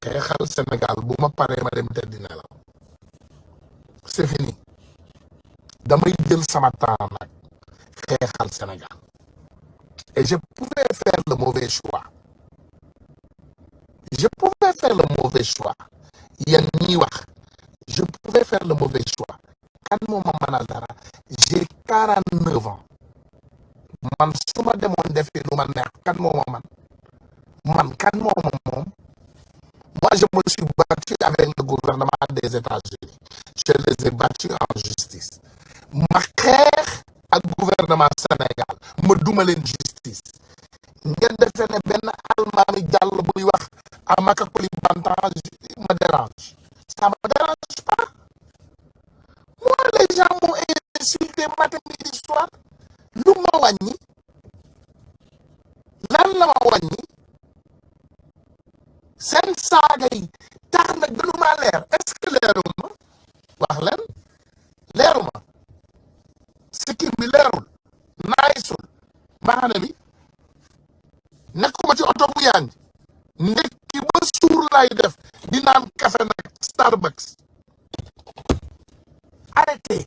xeexal Sénégal bu ma paree ma dem tëddi nelaw c'est fini damay jël sama temps nag xeexal Sénégal et je pouvais faire le mauvais choix yéen ñiy wax je pouvais faire le mauvais choix kan moo ma mënal dara j'ai 49 ans man su ma demoon defi lu ma neex kan moo ma man kan moo ma moom moi je me suis battu avec le gouvernement des États-Unis je les ai battus en justice ma xeex ak gouvernement Sénégal ma duma leen justice ngeen defee ne benn almaami jàll buy wax à Makakoli Bantan me dérange ça me dérange pas moi les gens m'ont insulté matin midi soir lu ma wàññi lan la ma wàññi seen saaga yi tax na gënuma leer est-ce que leeruma wax leen leeruma sikkim bi leerul naayisul mbaxane bi nekkuma ci oto bu yaañ ndekki ba suur lay def di naan café nag Starbucks arrêtez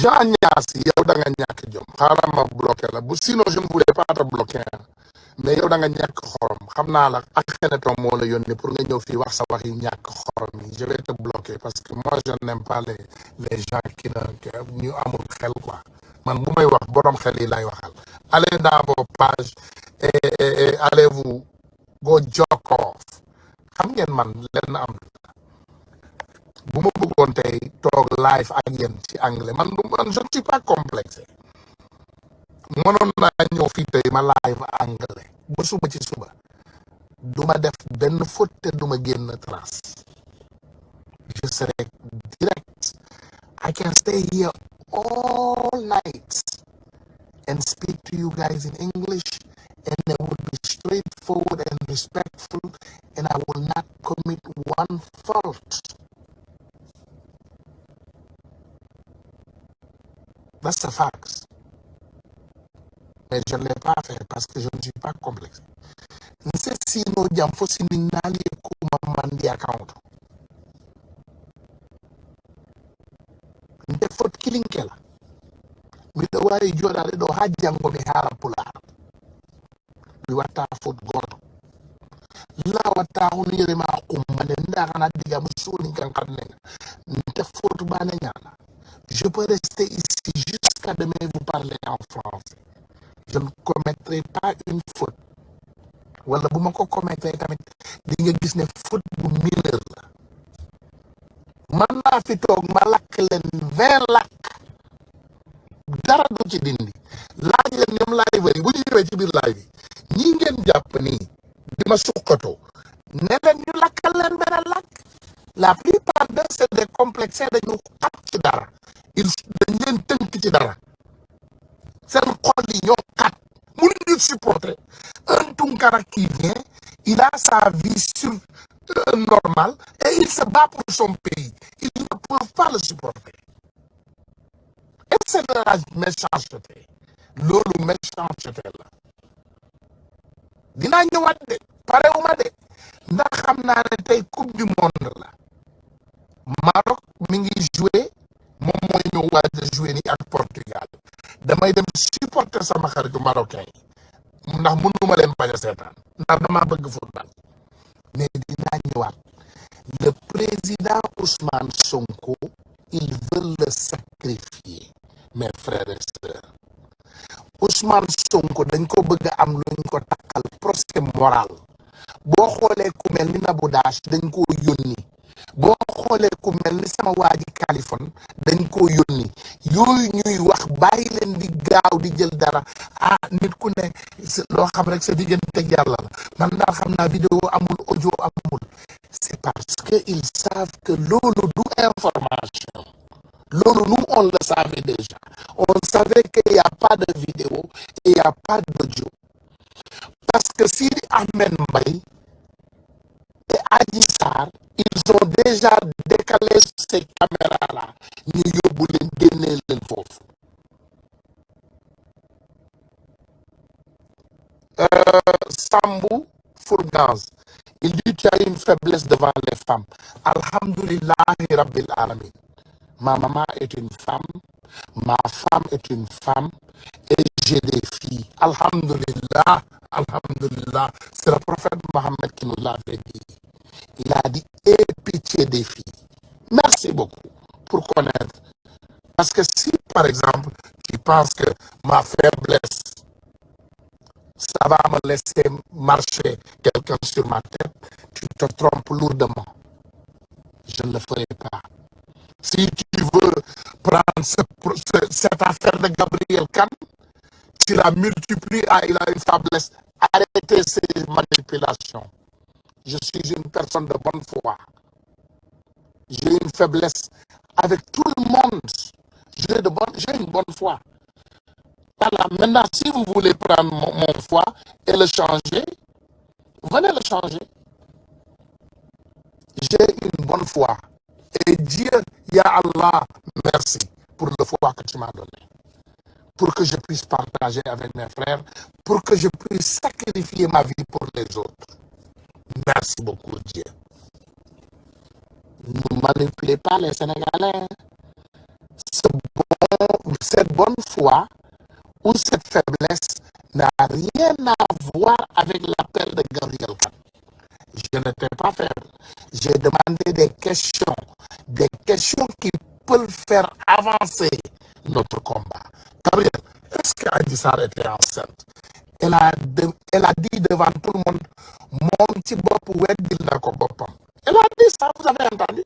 Jean Niass yow da nga ñàkk jom xaaral ma bloqué la bu sinon je ne voulais pas te bloquer mais yow da nga ñàkk xorom xam naa la ak xenetom moo la yónni pour nga ñëw fii wax sa wax yi ñàkk xorom yi je vais te bloquer parce que moi je n'aime pas les gens qui ñu amul xel quoi man bu may wax borom xel yi lay waxal allez dans vos pages et allez vous go jerk off xam ngeen man leen am bu ma bëggoon tey toog live ak yéen ci anglais man je ne suis pas complexé mënoon naa ñëw fii tey ma live anglais ba suba ci suba du ma def benn faute te du ma génn trace je serai direct I can stay here all night and speak to you guys in English and I will be straightforward and respectful and I will not commit one fault. That's the facts. Mais je ne l'ai pas fait parce que je ne suis pas complexe. Nse sino jam fo sini nali kuma mandi account. Nte fot killing kela. Mi do wari joda le do hajjango mi hala pula. Mi wata fot goto. La wata unire ma kumane nda kana diga musuni kan kanne. Nte fot bane nyana. Je peux rester ici jusqu'à demain vous parler en français. Je ne commettrai pas une faute. Wala bu ma ko commettre tamit di nga gis ne faute bu mineur la. Man naa fi toog ma lakk leen 20 lakk dara du ci dindi. Laaj leen ñoom live yi bu ñu ñëwee ci biir live yi ñi ngeen jàpp nii di ma suqatoo ne leen ñu lakkal leen benn lakk. La plupart de c'est des complexés dañu xat ci dara. dañ leen tënk ci dara seen xol yi ñoo xat mënuñu supporter un Tounkara qui vient il a sa vie sur normale et il se bat pour son pays ils ne peuvent pas le supporter et c'est de la méchanceté loolu méchanceté la dinaa ñëwaat de parewuma de ndax xam naa ne tey coupe du monde la Maroc mi ngi jouer moom mooy ñëw waaj a joué ni ak Portugal damay dem supporter sama xaritu marocain yi ndax mënuma leen bañ a seetaan ndax dama bëgg football mais dinaa ñëwaat le président Ousmane Sonko il veut le sacrifier mes frères et sœurs Ousmane Sonko dañ ko bëgg a am luñ ko takkal procès moral boo xoolee ku mel ni Nabou Dash dañ koo yónni boo xoolee ku mel ni sama waa ji Kaliphone dañ koo yónni yooyu ñuy wax bàyyi leen di gaaw di jël dara nit ku ne loo xam rek sa diggante ak yàlla la man daal xam naa vidéo amul audio amul c'est parce que ils savent que loolu du information loolu nous on le savait déjà on savait qu'il y a pas de vidéo et il y a pas d'audio que Sidi Ahmed Mbaye et Adji Sarr, ils ont déjà décalé ces caméras-là. Ñu yóbbu leen génnee leen foofu. Sambou Fourgaz, il dit tu as une faiblesse devant les femmes. Alhamdulillahi Rabbil Alamin. Ma maman est une femme, ma femme est une femme et j'ai des filles. Alhamdulillah, alhamdulillah. C'est le prophète Mohammed qui nous l'avait dit. Il a dit aie pitié des filles. Merci beaucoup pour connaître. Parce que si, par exemple, tu penses que ma faiblesse, ça va me laisser marcher quelqu'un sur ma tête, tu te trompes lourdement. Je ne le ferai pas. Si tu veux prendre cette affaire de Gabriel Khan, tu la multiplies, il a une faiblesse. Arrêtez ces manipulations. Je suis une personne de bonne foi. J'ai une faiblesse avec tout le monde. J'ai une bonne foi. Voilà. Maintenant, si vous voulez prendre mon foi et le changer, venez le changer. J'ai une bonne foi. Et Dieu, Ya Allah, merci pour le foi que tu m'as donné. Pour que je puisse partager avec mes frères, pour que je puisse sacrifier ma vie pour les autres. Merci beaucoup, Dieu. Ne manipulez pas les Sénégalais. Cette bonne foi ou cette faiblesse n'a rien à voir avec l'appel de Gabriel Khan. Je n'étais pas faible. J'ai demandé des questions qui peuvent faire avancer notre combat. Gabriel, est-ce qu'Adji Sarr était enceinte? Elle a dit devant tout le monde, mon petit bop weddil na ko bopam. Elle a dit ça, vous avez entendu?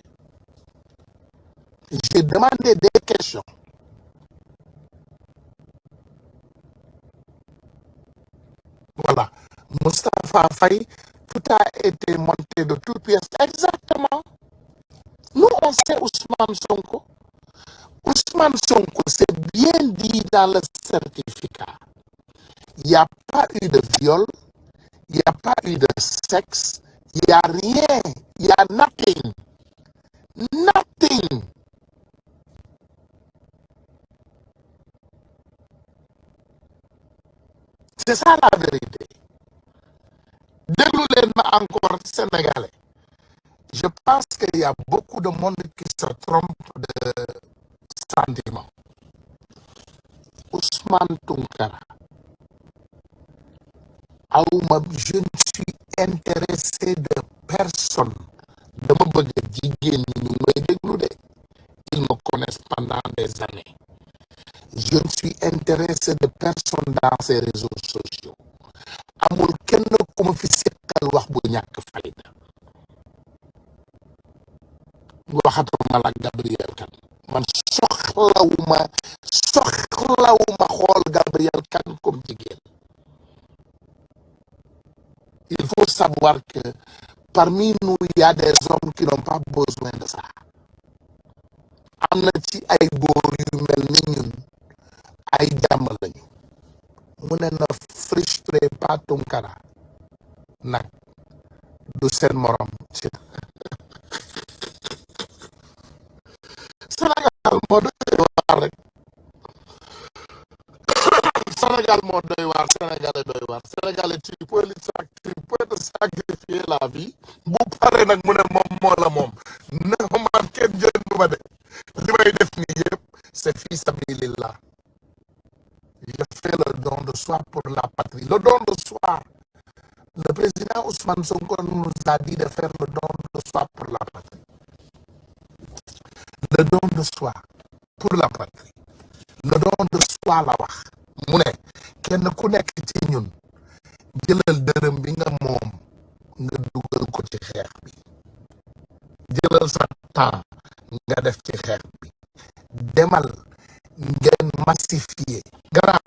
J'ai demandé des questions. Voilà. Moustapha Faye, tout a été monté de toutes pièces. Exactement. Nous, on sait Ousmane Sonko. Ousmane Sonko, c'est bien dit dans le certificat. Il n'y a pas eu de viol, il n'y a pas eu de sexe, il n'y a rien, il n'y a nothing. Nothing. C'est ça la vérité. Déglu-les-moi encore, Sénégalais. Je pense qu'il y a beaucoup de monde qui se trompe de sentiment. Ousmane Tounkara, je ne suis intéressé de personne. Ils me connaissent pendant des années. Je ne suis intéressé de personne dans ces réseaux sociaux. Amul kenn ku ma fi seqal wax bu ñàkk fayda. Waxatuma la Gabriel Khan. Man soxlawuma xool Gabriel Khan comme jigéen. Il faut savoir que parmi nous, il y a des hommes qui n'ont pas besoin de ça. Am na ci ay góor yu mel ni ñun ay jàmm lañu. Mu ne na frustré pas Tounkara nag du seen morom ci Sénégal moo doy waar rek. Sénégal moo doy waar, Sénégalais doy waar. Sénégalais tu peux te sacrifier la vie bu pare nag mu ne moom moo la moom na man kenn jëndu ma de li may def nii yëpp c'est fi sabilillah. Je fais le don de soi pour la patrie. Le don de soi. Le président Ousmane Sonko nous a dit de faire le don de soi pour la patrie. Le don de soi pour la patrie. Le don de soi la wax. Mu ne kenn ku nekk ci ñun jëlal dërëm bi nga moom nga dugal ko ci xeex bi. Jëlal sa temps nga def ci xeex bi. Demal ngeen massifier. Grand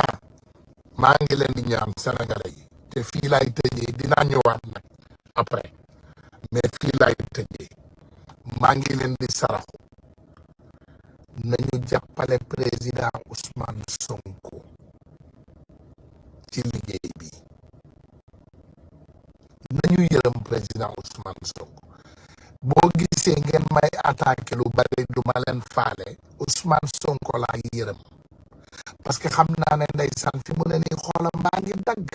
maa ngi leen di ñaan Sénégalais yi te fii laay tëjee dinaa ñëwaat nag après mais fii laay tëjee maa ngi leen di saraxu nañu jàppale président Ousmane Sonko ci liggéey bi nañu yërëm président Ousmane Sonko. boo gisee ngeen may attaqué lu bari du ma leen faale Ousmane Sonko laa yërëm parce que xam naa ne ndeysaan fi mu ne nii xoolam baa ngi dagg.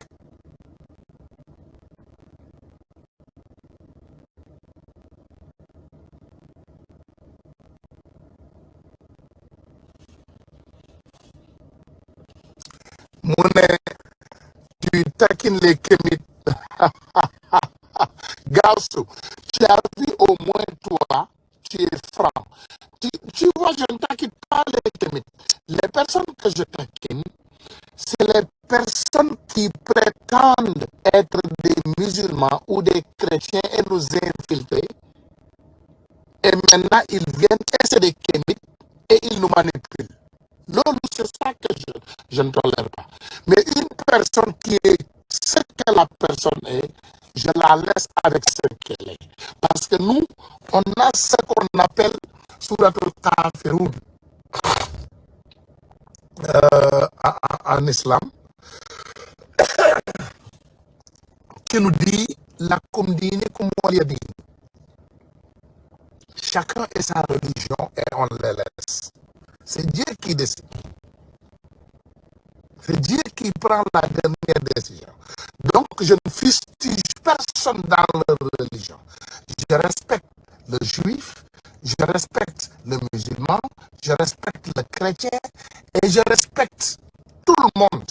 mu ne tu taquines les kémites Gaussou, tu as vu au moins toi, tu es franc. Tu vois, je ne taquine pas les kémites. Les personnes que je taquine, c'est les personnes qui prétendent être des musulmans ou des chrétiens et nous infiltrer. Et maintenant, ils viennent et c'est des kémites et ils nous manipulent. Loolu, c'est ça que je ne tolère pas. Mais une personne qui est ce que la personne est, je la laisse avec ce qu'elle est. Parce que nous, on a ce qu'on appelle Suratul Kafirun en islam, qui nous dit lakum dinikum waliya din. Chacun et sa religion et on les laisse. C'est Dieu qui décide. C'est Dieu qui prend la dernière décision. Donc, je ne fustige personne dans leur religion. Je respecte le juif, je respecte le musulman, je respecte le chrétien et je respecte tout le monde.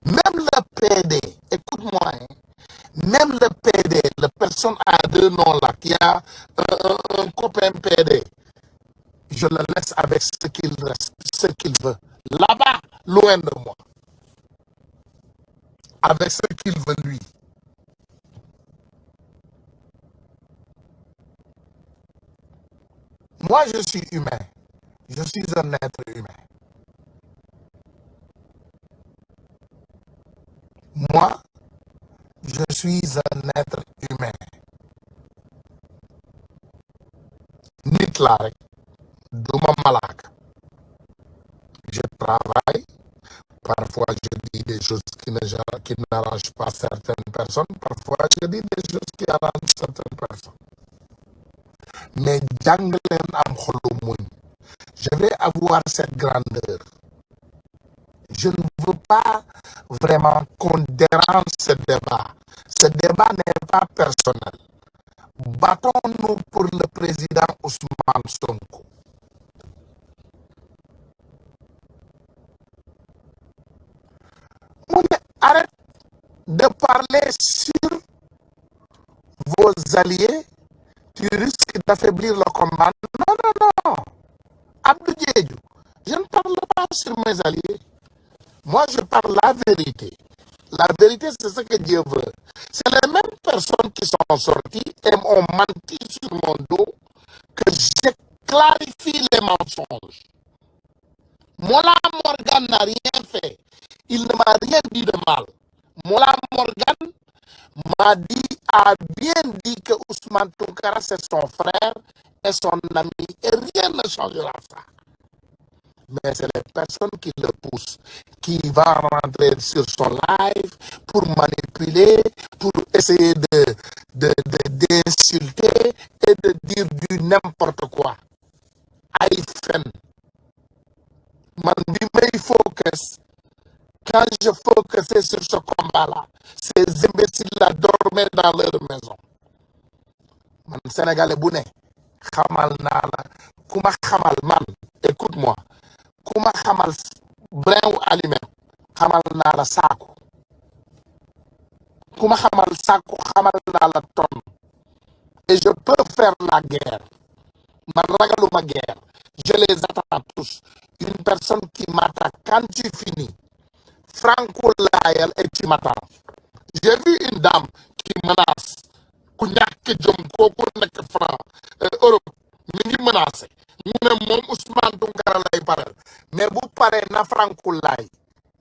Même le PD, écoute-moi, hein, même le PD, la personne à deux noms là, qui a un copain PD, je le laisse avec ce qu'il veut. Là-bas, loin de moi. Avec ce qu'il veut lui. Moi, je suis humain. Je suis un être humain. Moi, je suis un être humain. Nit la rek, duma malak. Je travaille. Parfois, je dis des choses qui n'arrangent pas certaines personnes. Parfois, je dis des choses qui arrangent certaines personnes. Mais jàng leen am xolu muñ. Je vais avoir cette grandeur. Je ne veux pas vraiment qu'on dérange ce débat. Ce débat n'est pas personnel. Battons-nous pour le président Ousmane Sonko. Arrête de parler sur vos alliés. Tu risques d'affaiblir le combat. Non, non, non. Abdou Diédhiou, je ne parle pas sur mes alliés. Moi, je parle la vérité. La vérité, c'est ce que Dieu veut. C'est les mêmes personnes qui sont sorties et ont menti sur mon dos que je clarifie les mensonges. Mola Morgan n'a rien fait. Il ne m'a rien dit de mal. Mola Morgan a bien dit que Ousmane Tounkara, c'est son frère et son ami. Et rien ne changera ça. Mais c'est les personnes qui le poussent, qui vont rentrer sur son live pour manipuler, pour essayer d'insulter et de dire du n'importe quoi. Ay fen. Man bi may focus, quand je focusais sur ce combat-là, ces imbéciles-là dormaient dans leur maison. Man Sénégalais bu ne xamal naa la ku ma xamal man, écoute-moi, ku ma xamal brin wu aliment xamal naa la saaku, ku ma xamal saaku xamal naa la tonne. Et je peux faire la guerre. Man ragaluma guerre. Je les attends tous. Une personne qui m'attaque, quand tu finis, Franco Layal et tu m'attends. J'ai vu une dame qui menace. Ku ñàkk jom kooku nekk Europe mi ngi menacé. Mu ne moom Ousmane Tounkara lay parel. Mais bu paree na Franco Lay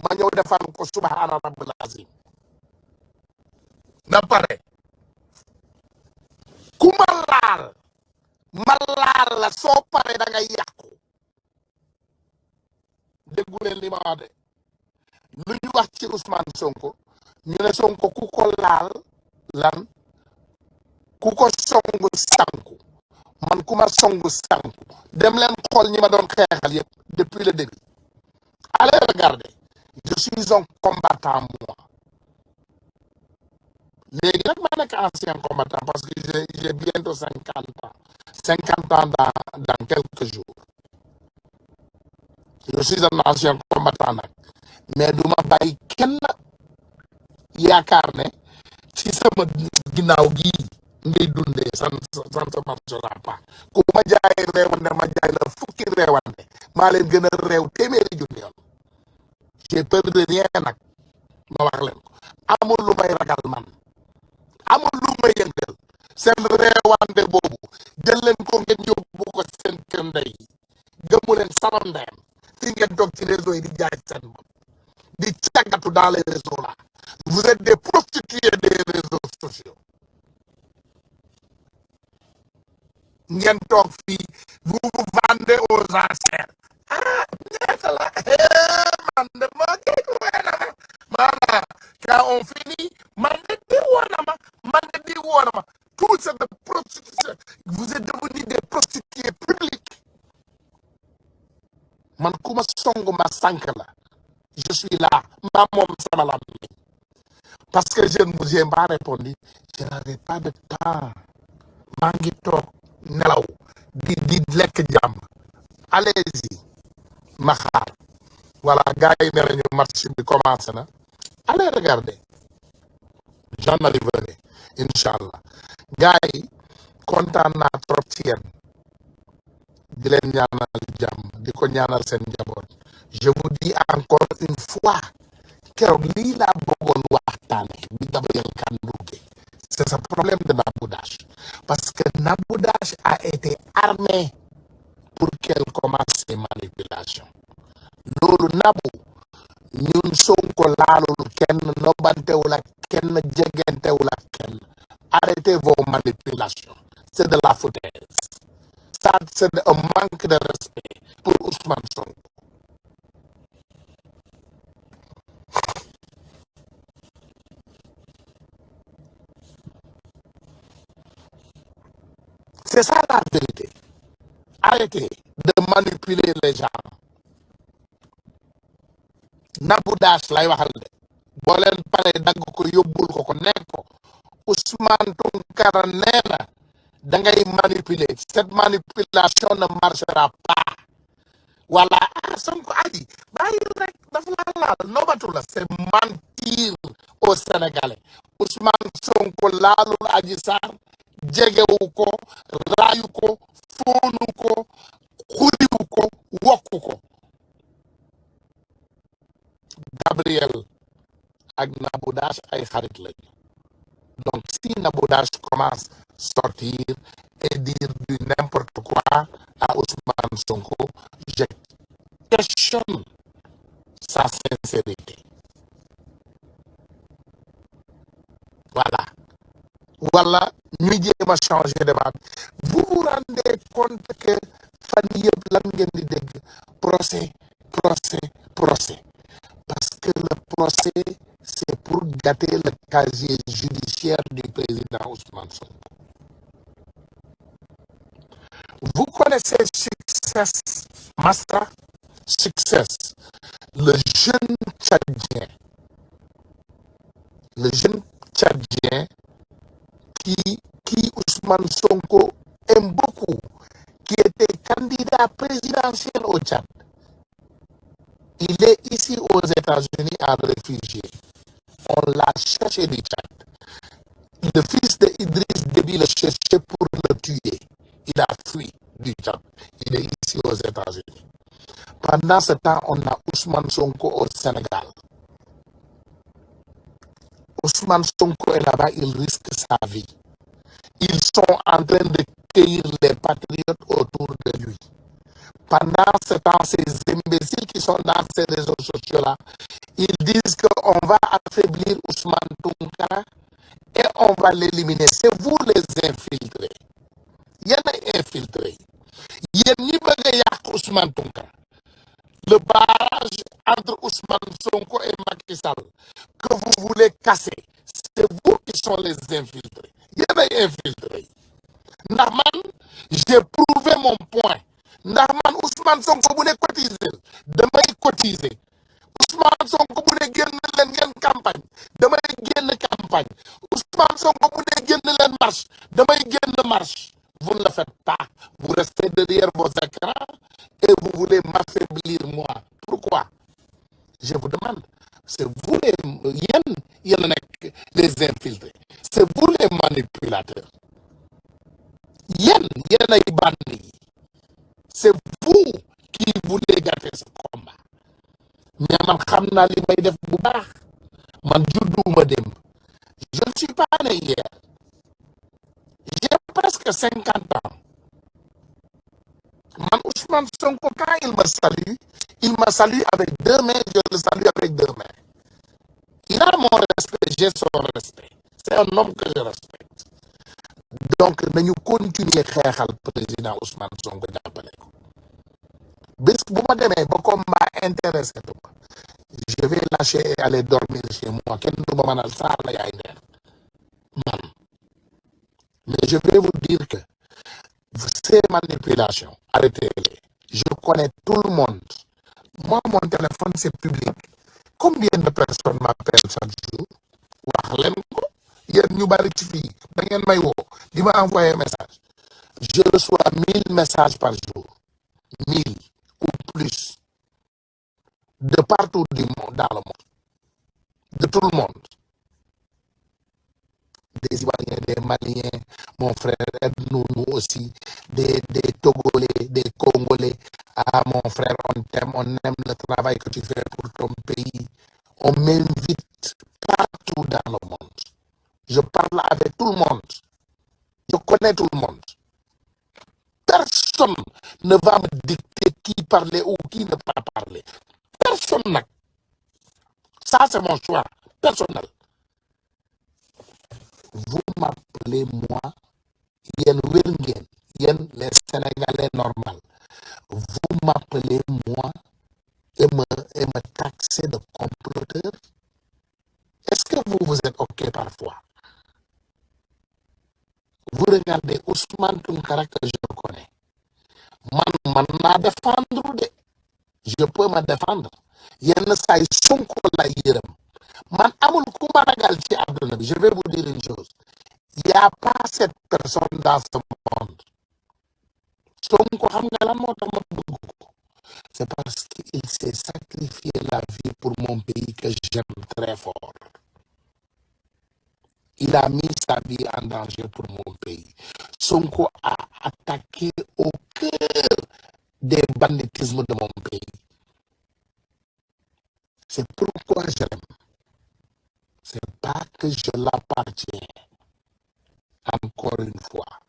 ma ñëw defal ko subhana rabbil azim. Na pare. Ku ma laal la soo paree da ngay yàqu. Déggu leen li ma wax de. Lu ñu wax ci Ousmane Sonko ñu ne Sonko ku ko laal lan ku ko songu sanku man ku ma songu sanku dem leen xool ñi ma doon xeexal yëpp depuis le début allez regarder je suis un combattant moi léegi nag ma nekk ancien combattant parce que j'ai bientôt 50 ans dans quelques jours je suis un ancien combattant nag mais du ma bàyyi kenn yaakaar ne ci sama ginnaaw gii ngay dundee ça ne marchera pas ku ma jaay réewande ma jaay la fukki réewande maa leen gën a réew téeméeri junni yoon j'ai peur de rien nag ma wax leen ko amul lu may ragal man amul lu may yëngal seen réewande boobu jël leen ko ngeen yóbbu ko seen kër ndey gëmu leen salam ndeyam fi ngeen toog ci réseau yi di jaay seen bopp di càggatu dans les réseaux là vous êtes des prostituées des réseaux sociaux ngeen toog fii vous vous vendez aux enchères ah ñeeta la man de ma kii woona ma maanaam quand on finit man de di woona ma man de di woona ma tout c'est de prostitution vous êtes devenus des prostituées publiques man ku ma song ma sànk la je suis là ma moom sama lam parce que je ne vous ai pas répondu je n'avais pas de temps maa ngi toog nelaw di lekk jàmm allez-y ma xaar voilà gars yi nee nañu match bi commencé na allez regarder j'en arriverai inchallah gars yi kontaan naa trop ci yéen di leen ñaanal jàmm di ko ñaanal seen njaboot je vous dis encore une fois keroog lii laa bëggoon waxtaane bi Gabriel Kane duggee c'est ce problème de Nabou Dash parce que Nabou Dash a été armé pour qu'elle commence ses manipulations loolu Nabou ñun Sonko laalul kenn nobantewul ak kenn jegentewul ak kenn arrêtez vos manipulations c'est de la foutaise ça c'est un manque de respect pour Ousmane Sonko c'est ça la vérité arrêtez de manipuler les gens Nabou Dash lay waxal de boo leen paree dagg ko yóbbul ko nekk ko Ousmane Tounkara nee na da ngay manipuler cette manipulation ne marchera pas voilà Sonko aji bàyyi rek dafa laa laal nobatu la c'est mentir aux Sénégalais Ousmane Sonko laalul Adji Sarr jegewu ko raayu ko foonu ko xuriwu ko wokku ko Gabriel ak Nabou Dash ay xarit lañu donc si Nabou Dash commence sortir et dire du n'importe quoi à Ousmane Sonko je questionne sa sincérité voilà wala ñu jéem a changer débat vous vous rendez compte que fan yëpp lan ngeen di dégg procès parce que le procès c'est pour gâter le casier judiciaire du président Ousmane Sonko. Vous connaissez Success Master Success, le jeune Tchadien qui Ousmane Sonko aime beaucoup, qui était candidat présidentiel au Tchad. Il est ici aux États-Unis en réfugié. On l'a cherché du Tchad. Le fils de Idriss Déby le cherchait pour le tuer. Il a fui du Tchad. Il est ici aux États-Unis. Pendant ce temps, on a Ousmane Sonko au Sénégal. Ousmane Sonko est là-bas, il risque sa vie. Ils sont en train de cueillir les patriotes autour de lui. Pendant ce temps, ces imbéciles qui sont dans ces réseaux sociaux-là, ils disent qu'on va affaiblir Ousmane Tounkara et on va l'éliminer. C'est vous les infiltrés. Yéen ay infiltrés. Yéen ñi bëgg a yàq Ousmane Tounkara. Le barrage entre Ousmane Sonko et Macky Sall que vous voulez les casser. C'est vous qui sont les infiltrés. Yéen ay infiltrés. Ndax man j'ai prouvé mon point. Ndax man Ousmane Sonko bu ne cotiser damay cotiser. Ousmane Sonko bu ne génn leen ngeen campagne damay génn campagne. Ousmane Sonko bu ne génn leen marche damay génn marche. Vous ne le faites pas. Vous restez derrière vos écrans et vous voulez m'affaiblir moi. Pourquoi? Je vous demande. C'est vous les infiltrés. C'est vous les manipulateurs. Yéen ay bandi yi. C'est vous qui voulez gâter ce combat. Mais man xam naa li may def bu baax. Man judduuma démb. Je ne suis pas né hier. J'ai presque 50 ans. Man Ousmane Sonko, quand il me salue avec 2 mains, je le salue avec 2 mains. Il a mon respect, j'ai son respect. C'est un homme que je respecte. Donc, nañu continuer xeexal président Ousmane Sonko jàppale ko. Bés bu ma demee ba combat intéressé tuma, je vais lâcher et aller dormir chez moi. Kenn du ma mënal saa la yaay ndeer man. Mais je vais vous dire que ces manipulations, arrêtez-les. Je connais tout le monde. Moi, mon téléphone, c'est public. Combien de personnes m'appellent chaque jour? Wax leen ko. Yéen ñu bari ci fii da ngeen may woo di ma envoyer message. Je reçois 1000 messages par jour. 1000 ou plus. De partout du monde, dans le monde. De tout le monde. Des Ivoiriens, des Maliens, mon frère, aide-nous aussi, des Togolais, des Congolais. Ah, mon frère, on t'aime, on aime le travail que tu fais pour ton pays. On m'invite partout dans le monde. Je parle avec tout le monde. Je connais tout le monde. Personne ne va me dicter qui parler ou qui ne pas parler. Personne n'a. Ça, c'est mon choix personnel. Vous m'appelez moi, Yen Wirngen, Yen les Sénégalais normaux. Vous m'appelez moi et me taxez de comploteur. Est-ce que vous êtes OK parfois? Vous regardez Ousmane Tounkara que je connais. Man naa défendre de. Je peux me défendre. Yenn saay Sonko la yërëm. Man amul ku ma ragal ci àdduna bi. Je vais vous dire une chose. Il n'y a pas cette personne dans ce monde. Sonko xam nga lan moo tax ma bëgg ko. C'est parce qu'il s'est sacrifié la vie pour mon pays que j'aime très fort. Il a mis sa vie en danger pour mon pays. Sonko a attaqué au cœur des banditismes de mon pays. C'est pourquoi je l'aime. C'est pas que je l'appartiens. Encore une fois.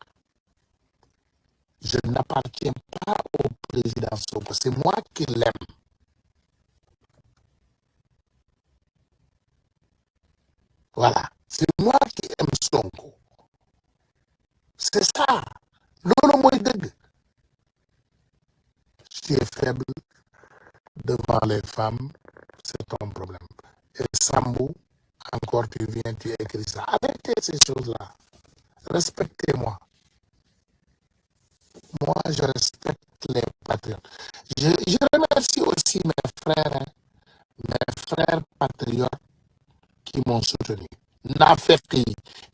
Je n'appartiens pas au président Sonko. C'est moi qui l'aime. Voilà. C'est moi qui aime Sonko. C'est ça. Loolu mooy dëgg. Tu es faible devant les femmes, c'est ton problème. Et Sambou, encore tu viens, tu écris ça. Arrêtez ces choses-là. Respectez-moi. Moi, je respecte les patriotes. Je remercie aussi mes frères patriotes qui m'ont soutenu. Nafek et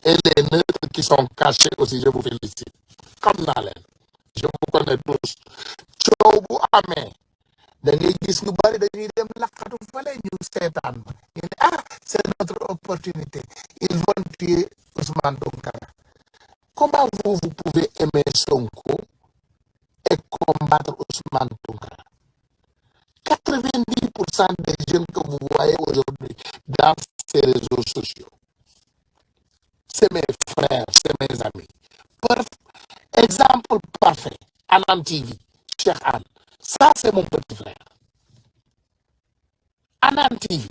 les neutres qui sont cachés aussi, je vous félicite. Comme Nalen. Je vous connais tous. Coow bu amee da ngay gis ñu bari dañuy dem laqatu fale ñu seetaan ma ñu ne ah c'est notre opportunité ils vont tuer Ousmane Tounkara. Comment vous pouvez aimer Sonko et combattre Ousmane Tounkara? 90% des jeunes que vous voyez aujourd'hui dans ces réseaux sociaux, c'est mes frères, c'est mes amis. Exemple parfait, Anan TV, Cheikh Anne. Ça, c'est mon petit frère. Anan TV.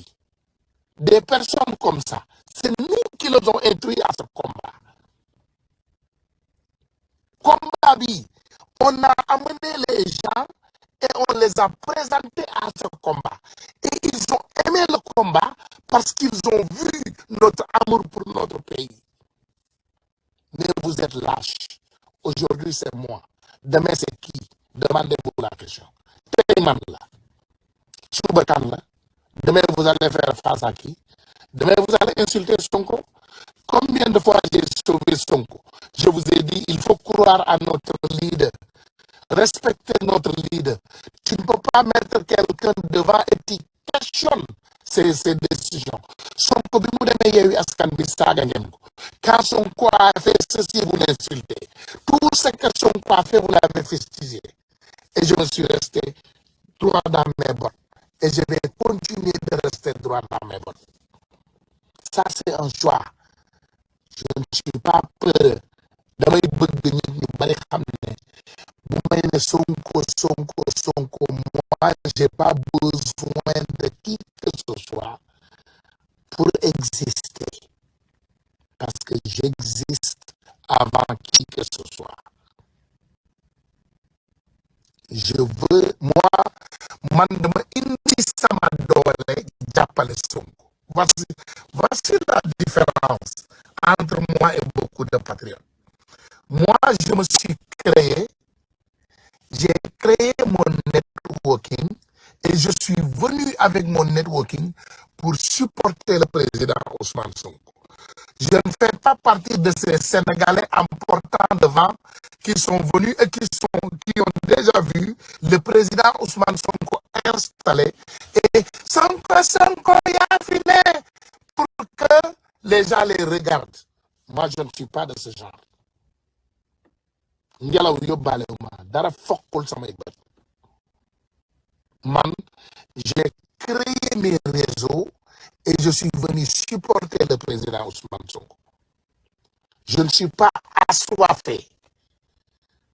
Des personnes comme ça, c'est nous qui les avons introduits à ce combat. Combat, oui, on a amené les gens et on les a présentés à ce combat. Et ils ont aimé le combat parce qu'ils ont vu notre amour pour notre pays. Mais vous êtes lâches. Aujourd'hui, c'est moi. Demain, c'est qui? Demandez-vous la question. Payman là. Soubakan là. Demain, vous allez faire face à qui? Demain, vous allez insulter Sonko. Combien de fois j'ai sauvé Sonko? Je vous ai dit, il faut croire à notre leader. Respecter notre leader. Tu ne peux pas mettre quelqu'un devant et tu questionnes ses décisions. Sonko, quand Sonko a fait ceci, vous l'insultez. Tout ce que Sonko a fait, vous l'avez fustigé. Et je me suis resté droit dans mes bottes. Et je vais continuer de rester droit dans mes bottes. Ça, c'est un choix. Je ne suis pas peur. Damay bëgg nit ñu bari xam ne bu may ne Sonko Sonko Sonko, moi j'ai pas besoin de qui que ce soit pour exister, parce que j'existe avant qui que ce soit. Je veux, moi, man dama indi sama doole jàppale Sonko. Voici la différence entre moi et beaucoup de patriotes. Moi, je me suis créé, j'ai créé mon networking et je suis venu avec mon networking pour supporter le président Ousmane Sonko. Je ne fais pas partie de ces Sénégalais importants devant qui sont venus et qui ont déjà vu le président Ousmane Sonko installé et Sonko y'a fini pour que les gens les regardent. Moi, je ne suis pas de ce genre. Ngelaw yóbbaale ma dara fokkul samay bët. Man, j'ai créé mes réseaux et je suis venu supporter le président Ousmane Sonko. Je ne suis pas assoiffé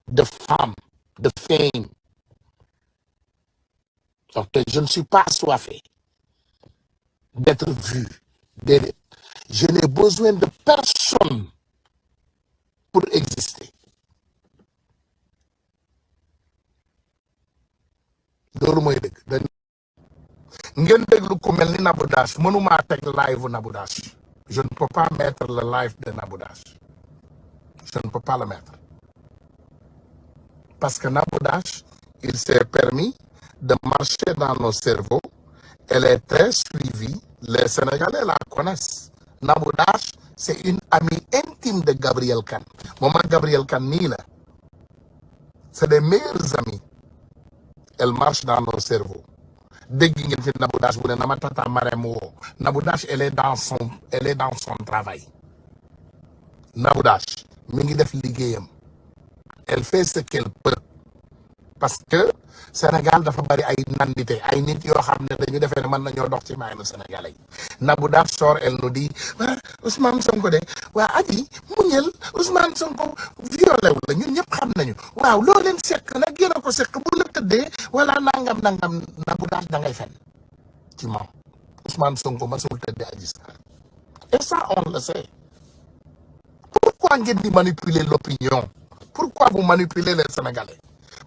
de fame, de fame. Donc, je ne suis pas assoiffé d'être vu. Je n'ai besoin de personne pour exister. loolu mooy dëgg dañ ngeen déglu ku mel ni Nabou Dash mënuma teg live Nabou Dash. Je ne peux pas mettre le live de Nabou Dash. Je ne peux pas le mettre parce que Nabou Dash, il s'est permis de marcher dans nos cerveaux. Elle est très suivie, les Sénégalais la connaissent. Nabou Dash, c'est une amie intime de Gabriel Kane. Maman Gabriel Kane nii la, c'est des meilleurs amis. Elle marche dans nos cerveaux. Dès que ngeen fi Nabou Dash bu ne na ma tata Marème woo. Nabou Dash, elle est dans son travail. Nabou Dash mi ngi def liggéeyam. Elle fait ce qu'elle peut parce que Sénégal dafa bari ay nandité ay nit yoo xam ne dañu defee ne mën nañoo dox ci maayanu Sénégalais yi. Nabou Dash sort, elle nous dit waa Ousmane Sonko de waa aji muñal Ousmane Sonko violé wu la ñun ñëpp xam nañu waaw loo leen sekk nag yéen a ko sekk bu la tëddee wala nangam Nabou Dash da ngay fen ci moom Ousmane Sonko masul tëddee Adji Sarr et ça on le sait. Pourquoi ngeen di manipuler l'opinion? Pourquoi vous manipulez les Sénégalais?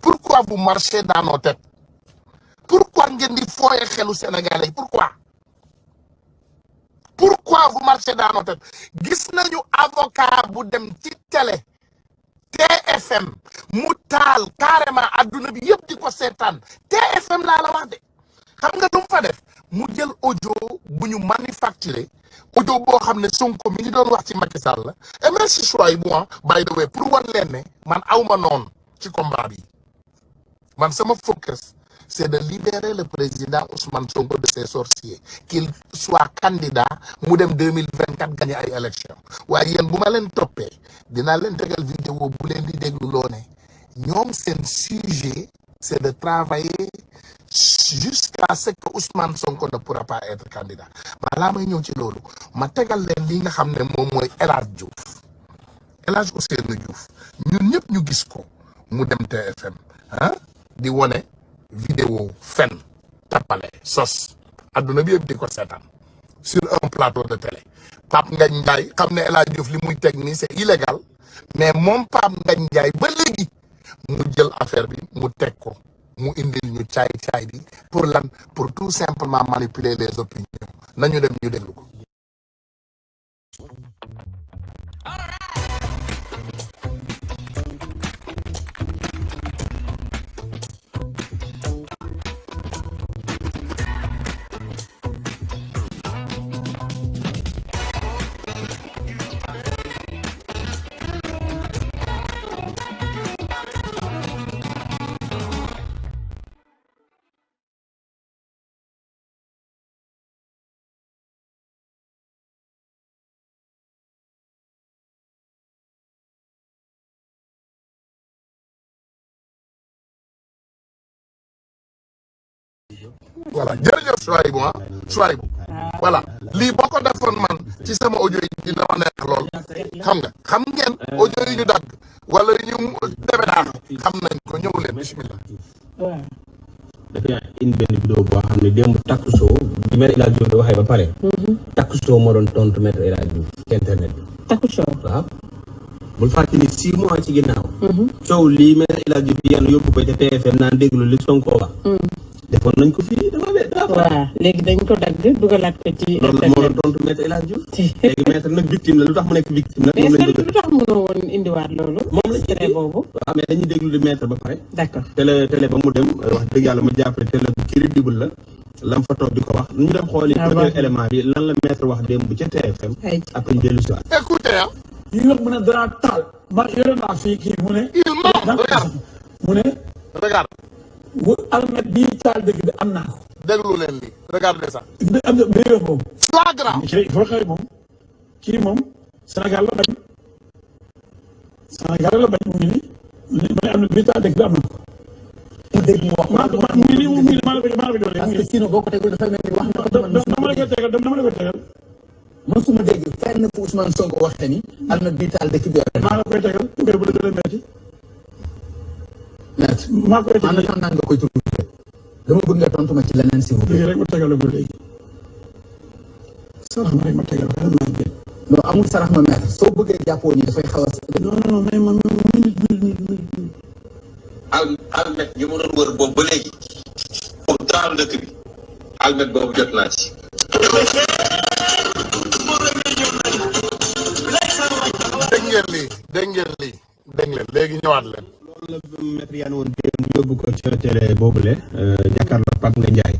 Pourquoi vous marchez dans nos têtes? Pourquoi ngeen di fooye xelu Sénégalais? Pourquoi vous marchez dans nos têtes? Gis nañu avocat bu dem ci télé TFM mu taal carrément adduna bi yëpp di ko seetaan. TFM laa la wax de. Xam nga lu mu fa def? Mu jël audio bu ñu manufacturé, audio boo xam ne Sonko mi ngi doon wax ci Macky Sall la. Et merci choix yi moi by the way pour wan leen ne man awma noonu ci combat bi. Man sama focus c'est de libérer le président Ousmane Sonko de ses sorciers, qu'il soit candidat mu dem 2024 gagner ay élection. Waaye yéen bu ma leen toppee dinaa leen tegal vidéo bu leen di déglu loo ne ñoom seen sujet c'est de travailler jusqu'à ce que Ousmane Sonko ne pourra pas être candidat. Balaa may ñëw ci loolu ma tegal leen li nga xam ne moom mooy El Hadj Diouf, El Hadj Ousseynou Diouf ñun ñëpp ñu gis ko mu dem TFM di wone vidéo fen tapale sos adduna bi yëpp di ko seetaan sur un plateau de télé. Pape Ngagne Ndiaye xam ne El Hadj Diouf li muy teg nii c'est illégal mais moom Pape Ngagne Ndiaye ba léegi mu jël affaire bi mu teg ko mu indil ñu caay-caay bi pour lan pour tout simplement manipuler les opinions nañu dem ñu déglu ko. voilà jërëjëf Souaïbou voilà lii boo ko defoon man ci sama audio yi dina ma neex lool xam ngeen audio yi ñu dagg wala yi ñu debedaax xam nañ ko ñëw leen bismillah. dafay indi benn vidéo boo xam ne démb Taku Show bi Maître El Hadji Diouf waxee ba pare. Taku Show moo doon tontu Maître El Hadji Diouf ci internet bi. Taku Show waaw. bul fàtte ni 6 mois ci ginnaaw. coow lii Maître El Hadji Diouf yenn yóbbu ko ca TFM naan déglu li Sonko wax. defoon nañ ko fii waaw léegi dañ ko dagg dugalaat ko ci internet moo doon tontu Maître El Hadji Diouf léegi Maître nag victime la lu tax mu nekk victime nag moom lañ bëgg lu tax mënoo woon indiwaat loolu moom lañ tere boobu waaw mais dañuy déglu di Maître ba pare d'accord télé ba mu dem wax dëgg yàlla ma jàppale télé bu crédible la lam fa toog di ko wax ñu dem xooli premier élément bi lan la Maître wax démb ca TFM après ñu dellu si waat écoutez yi nga mën a dara taal man yore naa fii kii mu ne mu ne regarde bu almet bii taal dëgg bi am naa ko. déglu leen lii regardez ça. am na vidéo boobu. flagrant. il faut xëy moom kii moom Sénégal la bañ Sénégal la bañ mu ngi nii mu ne am na bii taal dëgg bi am na ko. mu dégg mu wax mu ngi nii mu ngi nii maa la ko jox parce que sinon boo ko tegul dafay mel ni wax na ko. dama la koy tegal dama la koy tegal. man su ma dégg fenn fu Ousmane Sonko waxee ni almet bii taal dëgg bi maa la koy tegal bu dee dana metti maa koy tegal en attendant nga koy tudd dama bëgg nga tontu ma ci leneen si léegi rek ma tegal ko léegi sarax ma rek ma tegal ko non amul sarax ma maître soo bëggee jàppoo ni dafay xaw a non mais man minute almet ñi ma doon wër boobu ba léegi pour taal dëkk bi almet boobu jot naa ci dégg ngeen lii léegi ñëwaat leen loolu la Maître yaa ne woon démb yóbbu ko ca télé boobule jàkkaarloo Pape Ngagne Ndiaye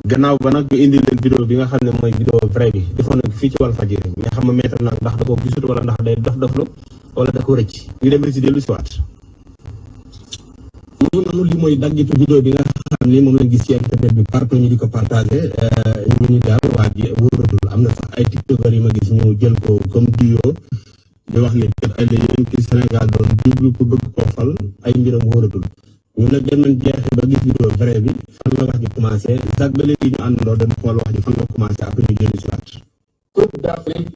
gannaaw ba nag ñu indi leen vidéo bi nga xam ne mooy vidéo vrai bi defoon nag fii ci Walfadjri mais xam nga Maître nag ndax da ko gisut wala ndax day dof-doflu wala da ko rëcc ñu dem ci dellu si waat mu noonu li mooy daggitu vidéo bi nga xam ni moom lañ gis ci internet bi partout ñu di ko partagé ñu ni daal waa ji wóoratul am na sax ay tiktokers yi ma gis ñu jël ko comme duo di wax ni kër ay la yéen ki Sénégal doon jublu ko bëgg koo fal ay mbiram wóoratul ñun nag dem nañ jeexi ba gis vidéo vrai bi fan la wax ji commencé sax ba léegi ñu àndandoo dem xool wax ji fan la commencé après ñu jëli si waat. Coupe d'Afrique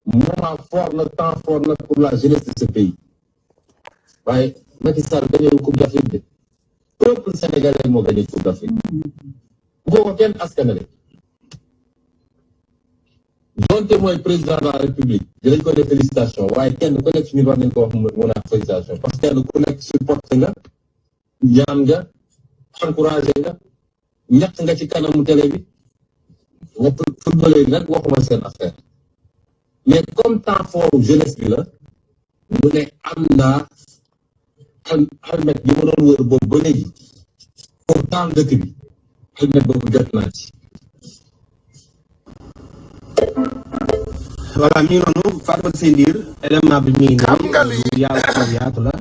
moment fort la temps fort la pour la jeunesse de ce pays waaye Macky Sall gagné Coupe d'Afrique de peuple sénégalais moo gagné Coupe d'Afrique bu ko kenn askanale donte mooy président de la république dinañ ko def félicitation waaye kenn ku nekk ci ñun war nañ ko wax mu naan félicitation parce que kenn ku nekk supporté nga ñaan nga encouragé nga ñett nga ci kanamu télé bi nga footballeur yi nag waxuma seen affaire mais comme temps fort jeunesse bi la mu ne am naa almet yi ma doon wër boobu ba léegi pour temps dëkk bi almet boobu jot naa ci voilà mi ngi noonu Fatou Seye Ndir élément bi mi ngi xam nga lii yaatu la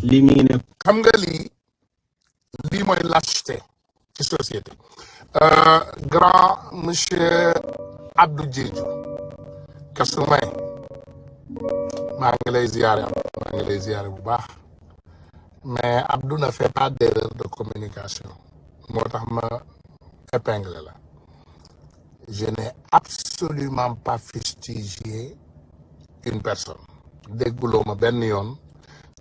lii mi ngi ne xam nga lii mooy lâcheté ci société grand monsieur Abdou Diédhiou Kasumay maa ngi lay ziyaare bu baax mais Abdou ne fait pas d'erreur de communication moo tax ma épinglé la je n'ai absolument pas fustigé une personne dégguloo ma benn yoon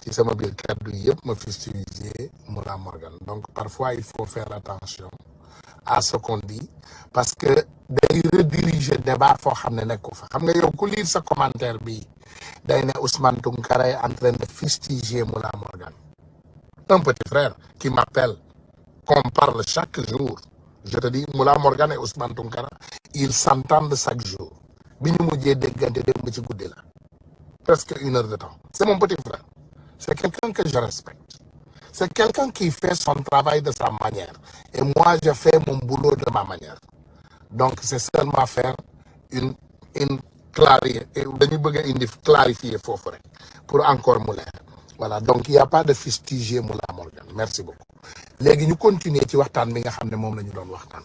ci sama biir kàddu yëpp ma fustigé Mollah Morgan donc parfois il faut faire attention à ce qu'on dit parce que day rediriger débat foo xam ne nekku fa xam nga yow ku lire sa commentaire bi day ne Ousmane Tounkara est en train de fustiger Mollah Morgan un petit frère qui m'appelle qu'on parle chaque jour. Je te dis, Moula Morgan et Ousmane Tounkara, ils s'entendent chaque jour. Presque 1 heure de temps. C'est mon petit frère. C'est quelqu'un que je respecte. C'est quelqu'un qui fait son travail de sa manière. Et moi, je fais mon boulot de ma manière. Donc, c'est seulement faire une clarifier pour encore Moulin. Voilà, donc il n'y a pas de fustiger Moula Morgan. Merci beaucoup. Léegi ñu continuer ci waxtaan bi nga xam ne moom la ñu doon waxtaan.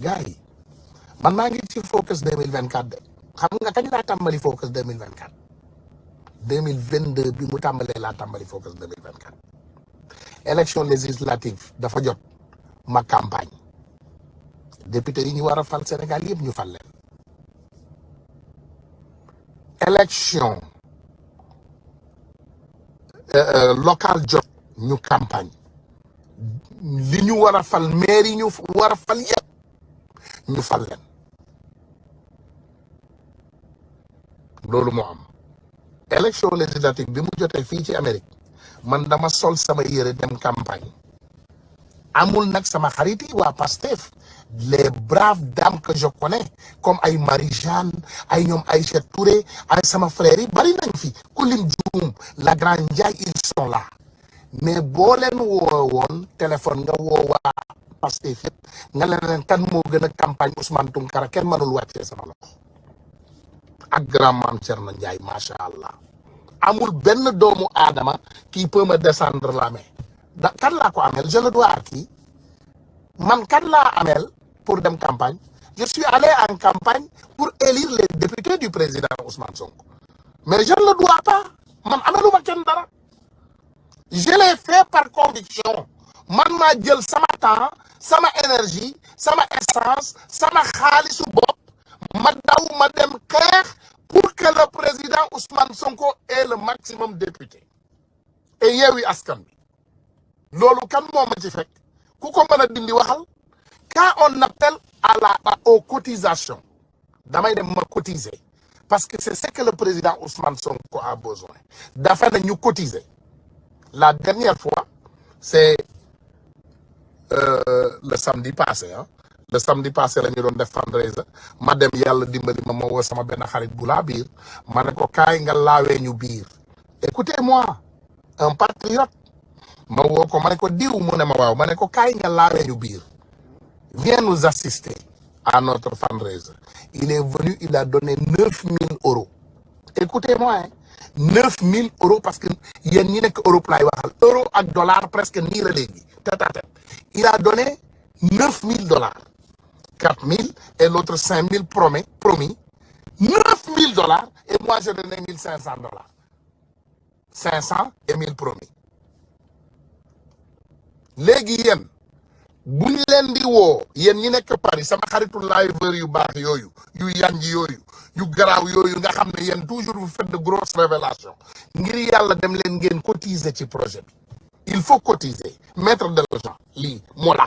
Gars yi man maa ngi ci focus 2024 de xam nga kañ laa tàmbali focus 2024 2022 bi mu tàmbalee laa tàmbali focus 2024 élection législative dafa jot ma campagne député yi ñu war a fal Sénégal yëpp ñu fal leen élection local jot ñu campagne li ñu war a fal maire yi ñu war a fal yëpp ñu fal leen loolu moo am élection législative bi mu jotee fii ci Amérique man dama sol sama yére dem campagne amul nag sama xarit yi waa Pastef les braves dames que je connais comme ay Marie-Jeanne ay ñoom Aïcha Touré ay sama frères yi bari nañ fi ku lim juum la Grande Ndiaye ils sont là mais boo leen woo woon téléphone nga woo waa Pastef yëpp nga leen kan moo gën a campagne Ousmane Tounkara kenn mënul wàccee sama loxo ak grand Mame Thierno Ndiaye macha allah amul benn doomu aadama qui peut me descendre la main kan laa ko amel je le dois à qui man kan laa amel pour dem campagne je suis allé en campagne pour élire les députés du président Ousmane Sonko mais je ne le dois pas man ameluma kenn dara je l'ai fait par conviction man maa jël sama temps sama énergie sama essence sama xaalisu bopp ma daw ma dem xeex pour que le président Ousmane Sonko ait le maximum de députés et Yewwi Askan Wi loolu kan moo ma ci fekk ku ko mën a dindi waxal quand on appelle aux cotisations damay dem ma cotiser parce que c'est ce que le président Ousmane Sonko a besoin dafa na ñu cotiser la dernière fois c'est le samedi passé le samedi passé la ñu doon def fundraiser ma dem yàlla dimbali ma woo sama benn xarit bu laa biir ma ne ko kaay nga laawee ñu biir écoutez-moi un patriote ma woo ko ma ne ko diw mu ne ma waaw ma ne ko kaay nga laawee ñu biir viens nous assister à notre fundraiser il est venu il a donné 9000 euros écoutez-moi 9000 euros parce que yéen ñi nekk Europe laay waxal euro ak dollar presque nii la léegi tête à tête il a donné 9000 $, 4000 et l'autre 5000 promis 9000 $, et moi je donnais 1500 $, 500 et 1000 promis léegi yéen bu ñu leen di woo yéen ñi nekk Paris sama xaritu liveur yu baax yooyu yu yanj yooyu yu garaaw yooyu nga xam ne yéen toujours vous faites de grosses révélations ngir yàlla dem leen ngeen cotiser ci projet bi il faut cotiser mettre de l'argent lii moo la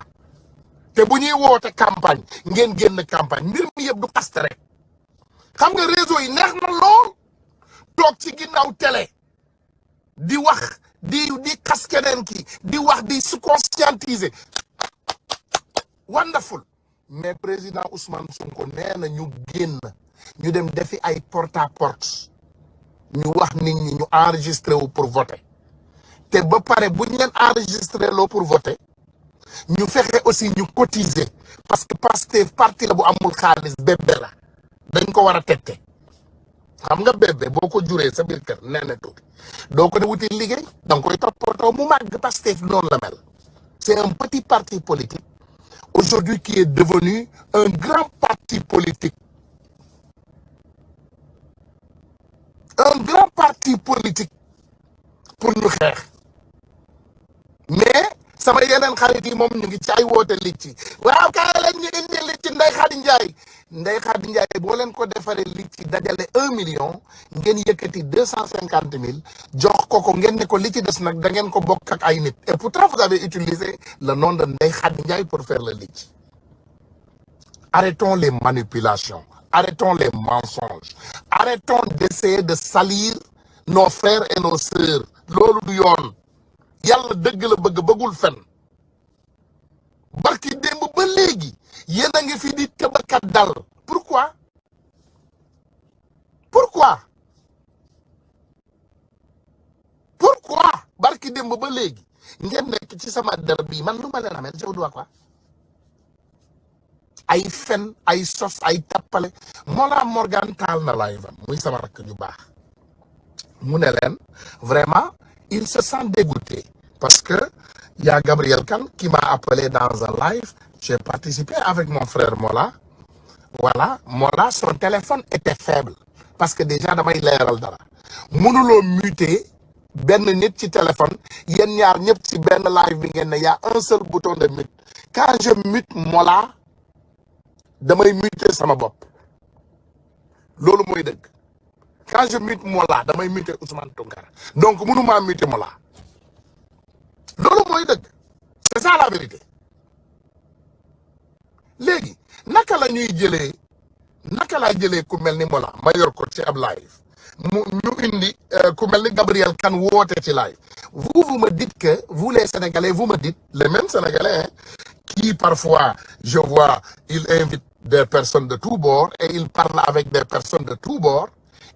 te bu ñuy woote campagne ngeen génn campagne mbir mi yëpp du paste rek xam nga réseau yi neex na lool toog ci ginnaaw télé di wax di xas keneen ki di wax di se conscientiser wonderful mais président Ousmane Sonko nee na ñu génn ñu dem defi ay porte à porte ñu wax nit ñi ñu enregistré wu pour voter te ba pare bu ñu leen enregistré loo pour voter ñu fexe aussi ñu cotiser parce que Pastef parti la bu amul xaalis bébé la dañ ko war a tette xam nga bébé boo ko juree sa biir kër nee na tuuti doo ko de wuti liggéey danga koy toppatoo mu màgg Pastef noonu la mel c'est un petit parti politique aujourd'hui qui est devenu un grand parti politique pour ñu xeex mais sama yeneen xarit yi moom ñu ngi ci ay woote licci waaw kaay lañ ñu indi licci Ndeye Khady Ndiaye boo leen ko defaree licci dajale 1 million ngeen yëkkati 250 000 jox ko ngeen ne ko li ci des nag da ngeen ko bokk ak ay nit et pourtant vous avez utilisé le nom de Ndeye Khady Ndiaye pour faire le licci. Arrêtons les manipulations, arrêtons les mensonges, arrêtons d'essayer de salir nos frères et nos sœurs loolu du yoon yàlla dëgg la bëggul fen barki démb ba léegi yéen a ngi fi di tëbakat dal pourquoi barki démb ba léegi ngeen nekk ci sama der bii man lu ma leen amee je dois quoi ay fen ay sos ay tappale Mollah Morgan taal na live am muy sama rakk ju baax mu ne leen vraiment il se sent dégoûté parce que y a Gabriel Kane qui m'a appelé dans un live j'ai participé avec mon frère Mollah voilà Mollah son téléphone était faible parce que déjà damay leeral dara mënuloo muter benn nit ci téléphone yéen ñaar ñëpp ci benn live bi ngeen ne y a un seul bouton de mute quand je mute Mollah damay muter sama bopp loolu mooy dëgg quand je mute Mollah damay muter Ousmane Tounkara donc mënuma muter Mollah loolu mooy dëgg c'est ça la vérité léegi naka la ñuy jëlee ku mel ni Mollah ma yor ko ci ab live ñu indi ku mel ni Gabriel Kane woote ci live vous me dites que vous les Sénégalais vous me dites les mêmes Sénégalais qui parfois je vois ils invitent des personnes de tous bords et ils parlent avec des personnes de tous bords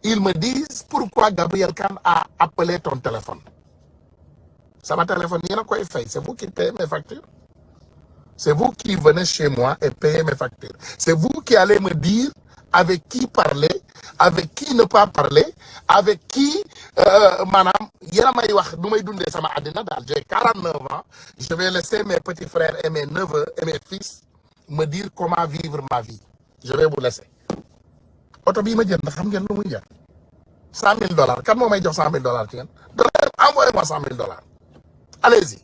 ils me disent pourquoi Gabriel Kane a appelé ton téléphone sama téléphone yéen a koy fay c'est vous qui payez mes factures c'est vous qui venez chez moi et payez mes factures c'est vous qui allez me dire avec qui parler avec qui ne pas parler avec qui maanaam yéen a may wax du may dundee sama àddina daal j'ai 49 ans je vais laisser mes petits frères et mes neveux et mes fils me dire comment vivre ma vie je vais vous laisser oto bii ma jënd xam ngeen lu muy jar $100,000 kan moo may jox $100,000 ci ngeen envoyez-moi $100,000 allez-y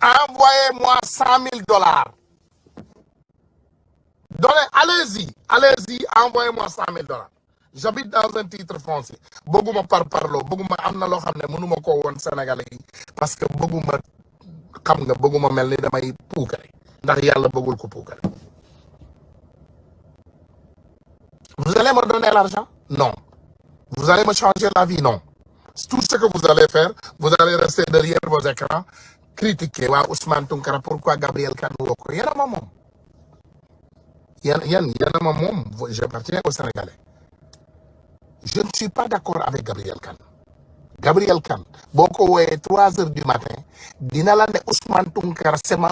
envoyez-moi $100,000 donnez allez-y envoyez-moi $100,000 j'habite dans un titre foncier bëgguma parparloo bëgguma am na loo xam ne mënuma ko woon Sénégalais yi parce que bëgguma xam nga bëgguma mel ni damay puukare ndax yàlla bëggul ko puukare vous allez me donner l'argent non vous allez me changer la vie non tout ce que vous allez faire vous allez rester derrière vos écrans critiquer waa Ousmane Tounkara pourquoi Gabriel Kane woo ko yéen a ma moom yéen a ma moom j'appartiens aux Sénégalais je ne suis pas d'accord avec Gabriel Kane boo ko wooyee 3 heures du matin dina la ne Ousmane Tounkara c'est mon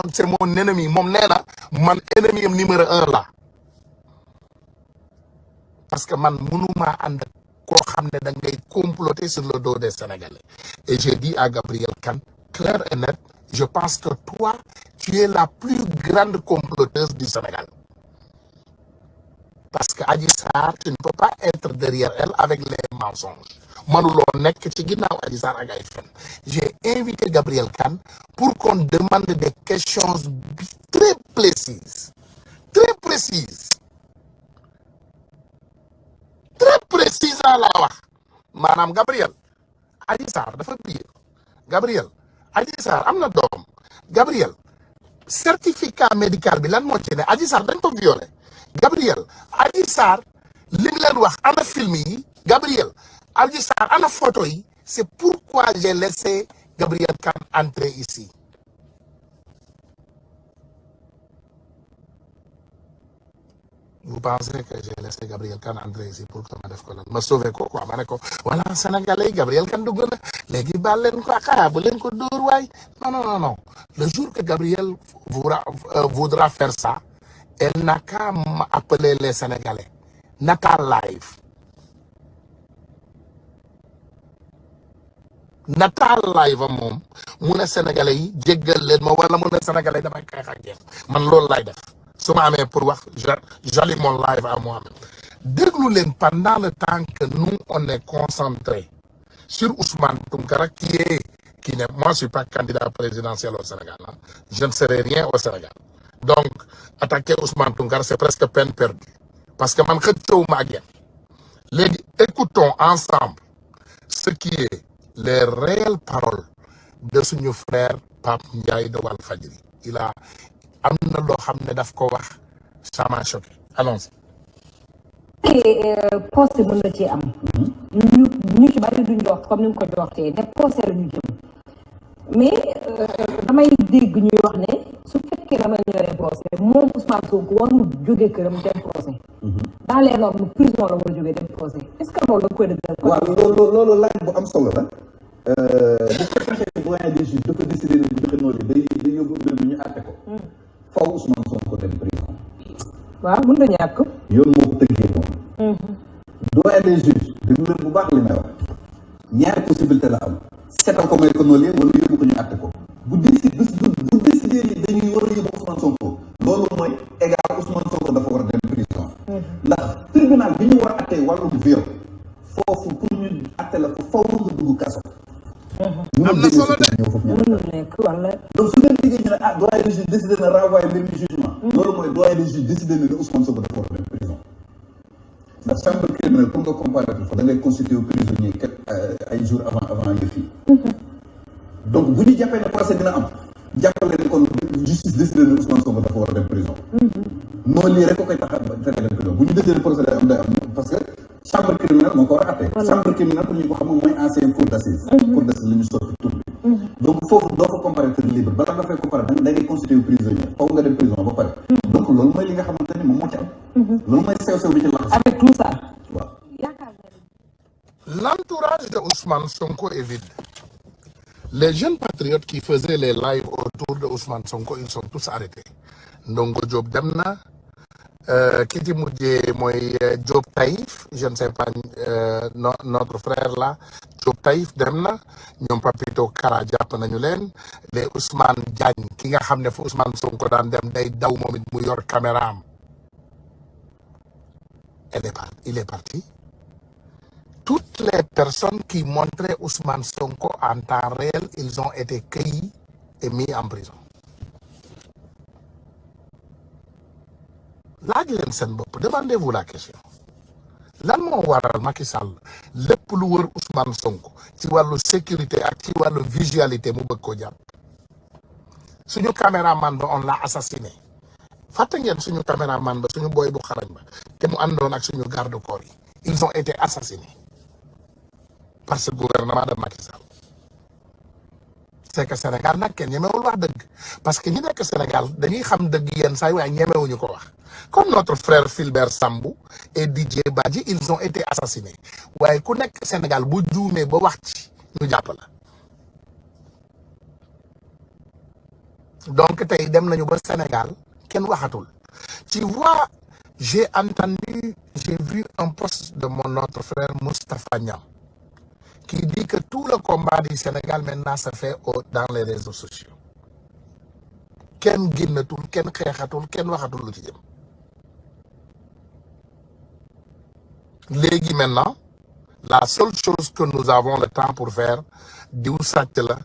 ennemi moom nee na man ennemi am numéro 1 la parce que man mënuma ànd koo xam ne da ngay comploter sur le dos des Sénégalais et j'ai dit à Gabriel Kane clair et net je pense que toi tu es la plus grande comploteuse du Sénégal parce que Adji Sarr tu ne peux pas être derrière elle avec les mensonges manuloo nekk ci ginnaaw Adji Sarr ak ay fen j'ai invité Gabriel Kane pour qu'on demande des questions très précises laa wax maanaam Gabriel Adji Sarr dafa biir Gabriel Adji Sarr am na doom Gabriel certificat médical bi lan moo ci ne Adji Sarr dañ ko violé Gabriel Adji Sarr li mu leen wax ana film yi Gabriel Adji Sarr ana photo yi c'est pourquoi j'ai laissé Gabriel Kane entrer ici vous pensez que j'ai laissé Gabriel Kane entrer ici pour que ma def ko lan ma sauver ko quoi ma ne ko voilà Sénégalais Gabriel Kane dugg na léegi baal leen ko bu leen ko dóor waay non le jour que Gabriel voudra faire ça elle n'a qu'à appeler les Sénégalais Natal Live moom mu ne Sénégalais yi jéggal leen ma wala mu ne Sénégalais damay xeex ak yéen man loolu lay def su ma amee pour wax j'allume mon live à moi-même déglu leen pendant le temps que nous on est concentré sur Ousmane Tounkara qui n'est moi je suis pas candidat présidentiel au Sénégal hein. Je ne serai rien au Sénégal donc attaquer Ousmane Tounkara c'est presque peine perdue parce que man xëccewuma ak yéen léegi écoutons ensemble ce qui est les réelles paroles de suñu frère Pape Ndiaye de Walfadjri il a am na loo xam ne daf ko wax ça m'a choqué allons-y. procès mën na ci am. ñu ci bari duñ wax comme ni nga ko joxtee ne procès la ñu jëm mais damay dégg ñuy wax ne su fekkee dama ñoree procès moom Ousmane Sonko warul jógee këram dem procès. dans les normes prison la war a jógee dem procès est-ce que loolu la koy dëggal. waaw loolu laaj bu am solo la. bu fekkee ne doyen des juges dafa décidé ne joxe noonu day yóbbu mbir mi ñu àtte ko. faw Ousmane Sonko dem prison. waaw mën na ñàkk. yoon moo ko tëggee moom. doyen des juges déglu leen bu baax li may wax ñaari possibilité la am seetal ko may ko noonu wala yóbbu ko ñu àtte ko bu décidé ni dañuy war a yóbbu Ousmane Sonko loolu mooy égal Ousmane Sonko dafa war a dem prison. ndax tribunal bi ñu war a àttee wàllum viol foofu pour ñu àtte la ko faw nga dugg kaso. am na solo de mënul nekk wala. donc su leen liggéey ñu ne doyen des juges décidé na renvoyer mbir mi jugement. loolu mooy doyen des juges décidé na ne Ousmane Sonko dafa war a dem prison. ndax chambre criminelle pour nga comparaître fa da ngay constituer prisonnier ay jours avant yëf yi. donc bu ñu jàppee ne procès dina am jàppale ne kon justice décidé na Ousmane Sonko dafa war a dem prison. non lii rek ko koy tax a tere dem prison bu ñu décidé procès day am parce que chambre criminelle moo ko war a àtte. chambre criminelle pour ñu ko xam mooy ancien cour d'assises. cour d'assises la ñu soppi tur bi. donc foofu doo fa comparaître libre bala nga fay comparaître da ngay constituer prisonnier faw nga dem prison ba pare. donc loolu mooy li nga xamante ni moom moo ci am. loolu mooy sew-sew bi ci laxas. avec tout ça. waaw. L'entourage de Ousmane Sonko est vide. Les jeunes patriotes qui faisaient les lives autour de Ousmane Sonko, ils sont tous arrêtés. Ndongo Diop dem na ki ci mujjee mooy Diop Taïf je ne sais pas notre frère là Diop Taïf dem na ñoom Papito Kara jàpp nañu leen les Ousmane Diagne ki nga xam ne fu Ousmane Sonko daan dem day daw moom it mu yor caméra am il est parti. Toutes les personnes qui montraient Ousmane Sonko en temps réel, ils ont été cueillis et mis en prison. laaj leen seen bopp demandez-vous la question lan moo waral Macky Sall lépp lu wër Ousmane Sonko ci wàllu sécurité ak ci wàllu visualité mu bëgg ko jàpp suñu caméraman ba on l'a assassiné fàtte ngeen suñu caméraman ba suñu boy bu xarañ ba te mu àndoon ak suñu garde corps yi ils ont été assassinés par ce gouvernement de Macky Sall. C'est que Sénégal nag kenn ñemewul wax dëgg parce que ñi nekk Sénégal dañuy xam dëgg yenn saa yi waaye ñemewuñu ko wax comme notre frère Fulbert Sambou et Didier Badji ils ont été assassinés waaye ku nekk Sénégal bu juumee ba wax ci ñu jàpp la donc tey dem nañu ba Sénégal kenn waxatul tu vois j'ai vu un post de mon autre frère Moustapha Niam qui dit que tout le combat du Sénégal maintenant se fait dans les réseaux sociaux kenn génnatul kenn xeexatul kenn waxatul lu ci jëm léegi maintenant la seule chose que nous avons le temps pour faire diw sàcc la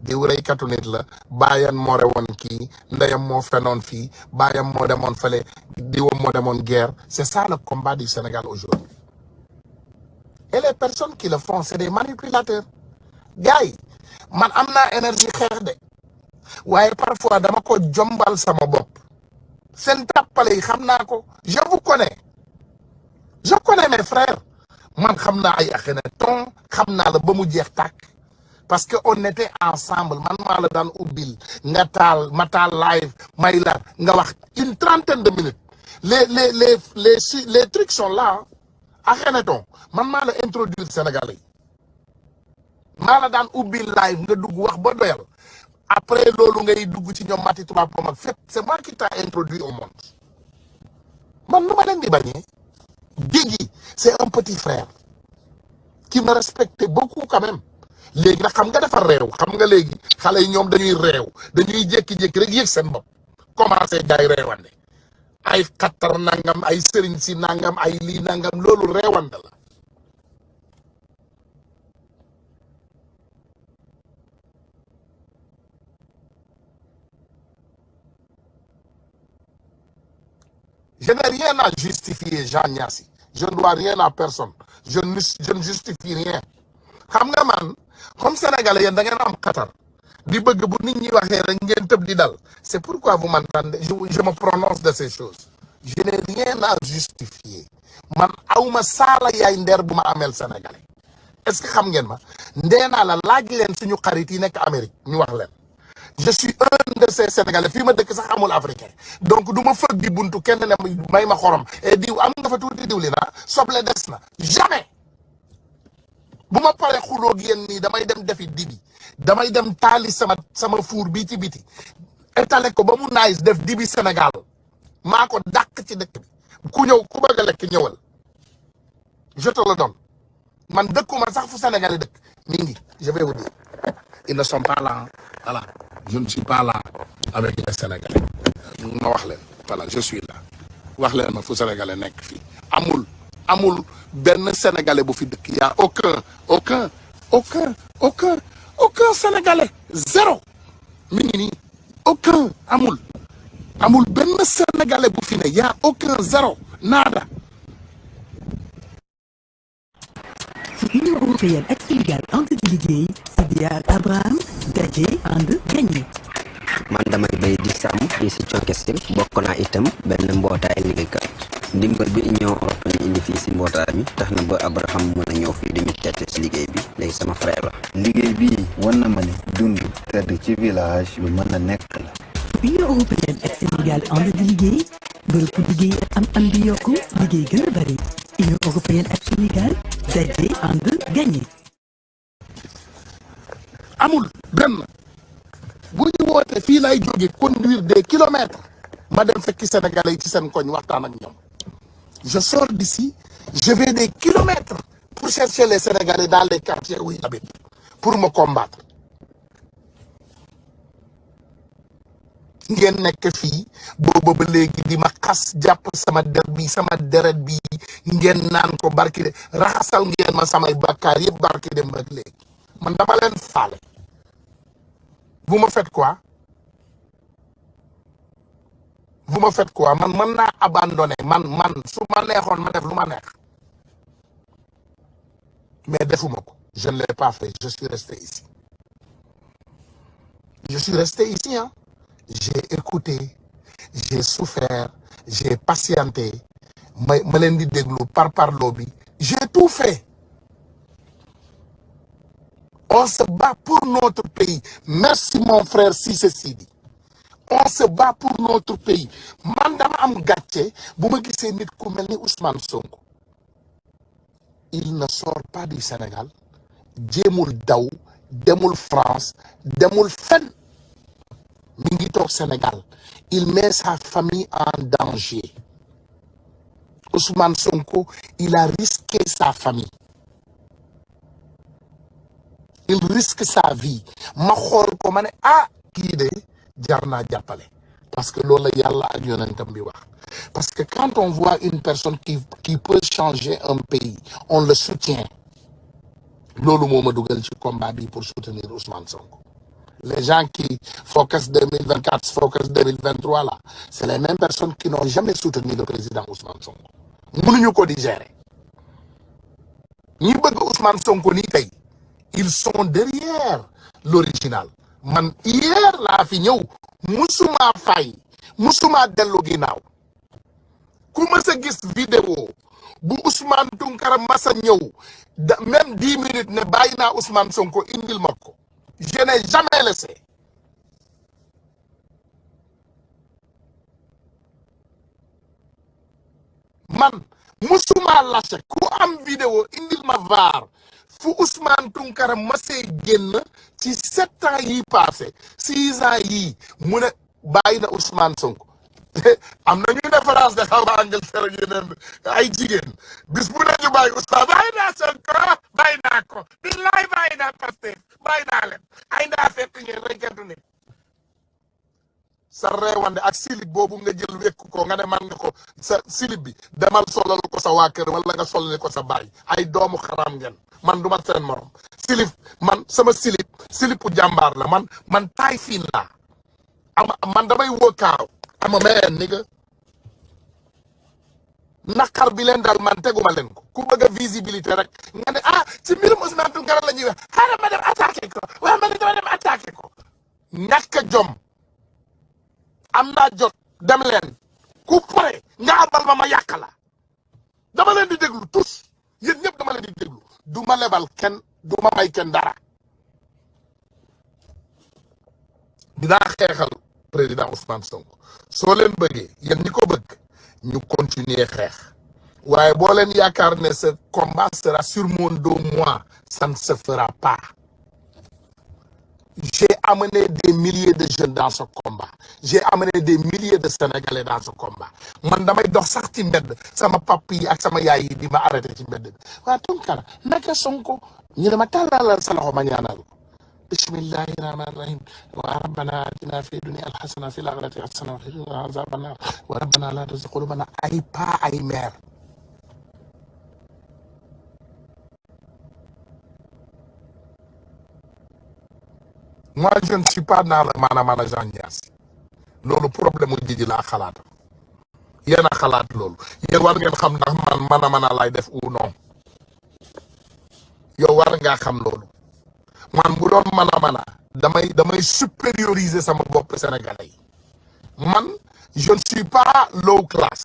diw reykatu nit la baayam moo rewoon kii ndeyam moo fenoon fii baayam moo demoon fële diwam moo demoon guerre c'est ça le combat du Sénégal aujourd'hui. Et les personnes qui le font c'est des manipulateurs gars yi man am naa énergie xeex de waaye parfois dama ko jombal sama bopp seen tàppale yi xam naa ko je connais mes frères man xam naa ay Akhenaton xam naa la ba mu jeex tàkk parce que on était ensemble man maa la daan ubbil nga taal ma taal live may la nga wax une trentaine de minutes les trucs sont là Akhenaton man maa la introduire Sénégalais yi maa la daan ubbi live nga dugg wax ba doyal après loolu ngay dugg ci ñoom Mati Tubaab Pom ak fépp c'est moi qui t'a introduit au monde man nu ma leen di bañee Guigui c'est un petit frère qui me respectait beaucoup quand même léegi nag xam nga dafa réew xam nga léegi xale yi ñoom dañuy réew dañuy jékki-jékki rek yëg seen bopp commencé jaay réewande ay xattar nangam ay sëriñ si nangam ay lii nangam loolu réewande la je n'ai rien à justifier Jean Niassi je ne dois rien à personne je ne justifie rien xam nga man comme sénégalais yéen da ngeen am xatar di bëgg bu nit ñi waxee rek ngeen tëb di dal c'est pourquoi vous m'entendez je me prononce de ces choses je n'ai rien à justifier man awma saala yaay ndeer bu ma ameel sénégalais est-ce que xam ngeen ma ndee naa la laaj leen suñu xarit yi nekk Amérique ñu wax leen je suis un de ces Sénégalais fii ma dëkk sax amul africain donc du ma fëgg di buntu kenn ne may ma xorom et diw am nga fa tuuti diwli na soble des na jamais bu ma paree xuloo ak yéen nii damay dem defi dibi damay dem taali sama fuur bii ci biti étalé ko ba mu nice def dibi Sénégal maa ko dàq ci dëkk bi ku ñëw ku bëgg a lekk ñëwal je te le donne man dëkkuma sax fu Sénégalais dëkk mi ngi je vais vous dire ils ne sont pas là voilà je ne suis pas là avec les Sénégalais ma wax leen voilà je suis là wax leen ma fu Sénégalais nekk fii amul benn Sénégalais bu fi dëkk y a aucun Sénégalais zéro mi ngi nii aucun amul benn Sénégalais bu fi ne y a aucun zéro nada. fu Union européenne ak Sénégal ànd di liggéey Sidia ak Abraham daje ànd gagné. man damay bay di sàmm fii si Thionckessil bokk naa itam benn mbootaay liggéeykat ndimbal bi Union européenne indi fii si mbootaay mi tax na ba Abraham mën a ñëw fii di ñu tette si liggéey bi léegi sama frère la. liggéey bii wan na ma ne dund tedd ci village bi mën na nekk la. fu Union européenne ak Sénégal ànd di liggéey bërëb liggéey am di yokku liggéey gën a bari Union européenne ak Sénégal daje ànd gagné. amul benn bu ñu woote fii lay jóge conduire des kilomètres ma dem fekki Sénégalais yi ci seen koñ waxtaan ak ñoom je sors d'ici je vais des kilomètres pour chercher les Sénégalais dans les quartiers où ils habitent pour me combattre ngeen nekk fii booba ba léegi di ma xas jàpp sama deret bi ngeen naan ko barki de raxasal ngeen ma samay bakkaar yëpp barki dem ba léegi man dama leen faale. Vous me faites quoi? Vous me faites quoi? Man mën naa abandonné man su ma neexoon ma def lu ma neex mais defuma ko je ne l'ai pas fait je suis resté ici hein. J'ai écouté j'ai souffert j'ai patienté ma leen di déglu parloo bi j'ai tout fait. On se bat pour notre pays. Merci mon frère Cissé Sidi. On se bat pour notre pays. Man dama am gàcce bu ma gisee nit ku mel ni Ousmane Sonko. Il ne sort pas du Sénégal. jéemul daw demul France demul fenn mi ngi toog Sénégal. Il met sa famille en danger. Ousmane Sonko, il a risqué sa famille. Il risque sa vie ma xool ko ma ne kii de jar naa jàppale parce que loolu la yàlla ak yonentam bi wax parce que quand on voit une personne qui peut changer un pays on le soutient loolu moo ma dugal ci combat bi pour soutenir Ousmane Sonko. Les gens qui focus 2024 focus 2023 là c'est les mêmes personnes qui n'ont jamais soutenu le président Ousmane Sonko mënuñu ko digérer ñi bëgg Ousmane Sonko nii tey ils sont derrière l'original man hier laa fi ñëw musuma fay musuma dellu ginnaaw ku mës a gis vidéo bu Ousmane Tounkara masa ñëw même 10 minutes ne bàyyi naa Ousmane Sonko indil ma ko je n'ai jamais laissé man musuma lâché ku am vidéo indil ma vaar fu Ousmane Tounkara masee génn ci 7 ans yi passé 6 ans yi mu ne bàyyi na Ousmane Sonko am na ñuy différence de xaw ma Angleterre ak yeneen ay jigéen bis bu ne ñu bàyyi Ousmane bàyyi naa Sonko bàyyi naa ko billaay bàyyi naa Pastef bàyyi naa leen ay ndaa fekk ngeen rekkentu nit sa reewande ak silib boobu nga jël wekk ko nga ne man nga ko sa silib bi demal solal ko sa waa kër wala nga solal ko sa baay ay doomu xaram ngeen man du ma seen morom silib man sama silipu jàmbaar la man taay fiin laa man damay wëkkaaw ama meen ni nga naqar bi leen dal man teguma leen ko ku bëgg a visibilité rek nga ne ci mbirum Ousmane Tounkara la ñuy wax xaaral ma dem attaqué ko waaye ma ne dama dem attaqué ko ñàkk jom am naa jot dem leen ku pare nga abal ma yàq la dama leen di déglu tous yéen ñëpp dama leen di déglu du ma lebal kenn du ma may kenn dara dinaa xeexal président Ousmane Sonko soo leen bëggee yéen ñi ko bëgg ñu continuer xeex waaye boo leen yaakaar ne ce combat sera sur mon dos moi ça ne se fera pas. J'ai amené des milliers de jeunes dans ce combat j'ai amené des milliers de Sénégalais dans ce combat man damay dox sax ci mbedd sama papa yi ak sama yaay yi di ma arrêté ci mbedd bi waa Tounkara naka Sonko ñu ne ma tàllalal sa loxo ma ñaanal ko bismillahi rahmani rahim wa rabbana atina fi dunya alhasana fi l'akhirati hasana wa qina azaban nar wa rabbana la tuzigh qulubana ay pas ay mère. Moi, je ne suis pas dans le mana Jean Niass loolu problème mu Djidji laa xalaat yéen a xalaat loolu yéen war ngeen xam ndax man mana lay def ou non yow war ngaa xam loolu man bu doon mana damay supérioriser sama bopp sénégalais yi man je ne suis pas low class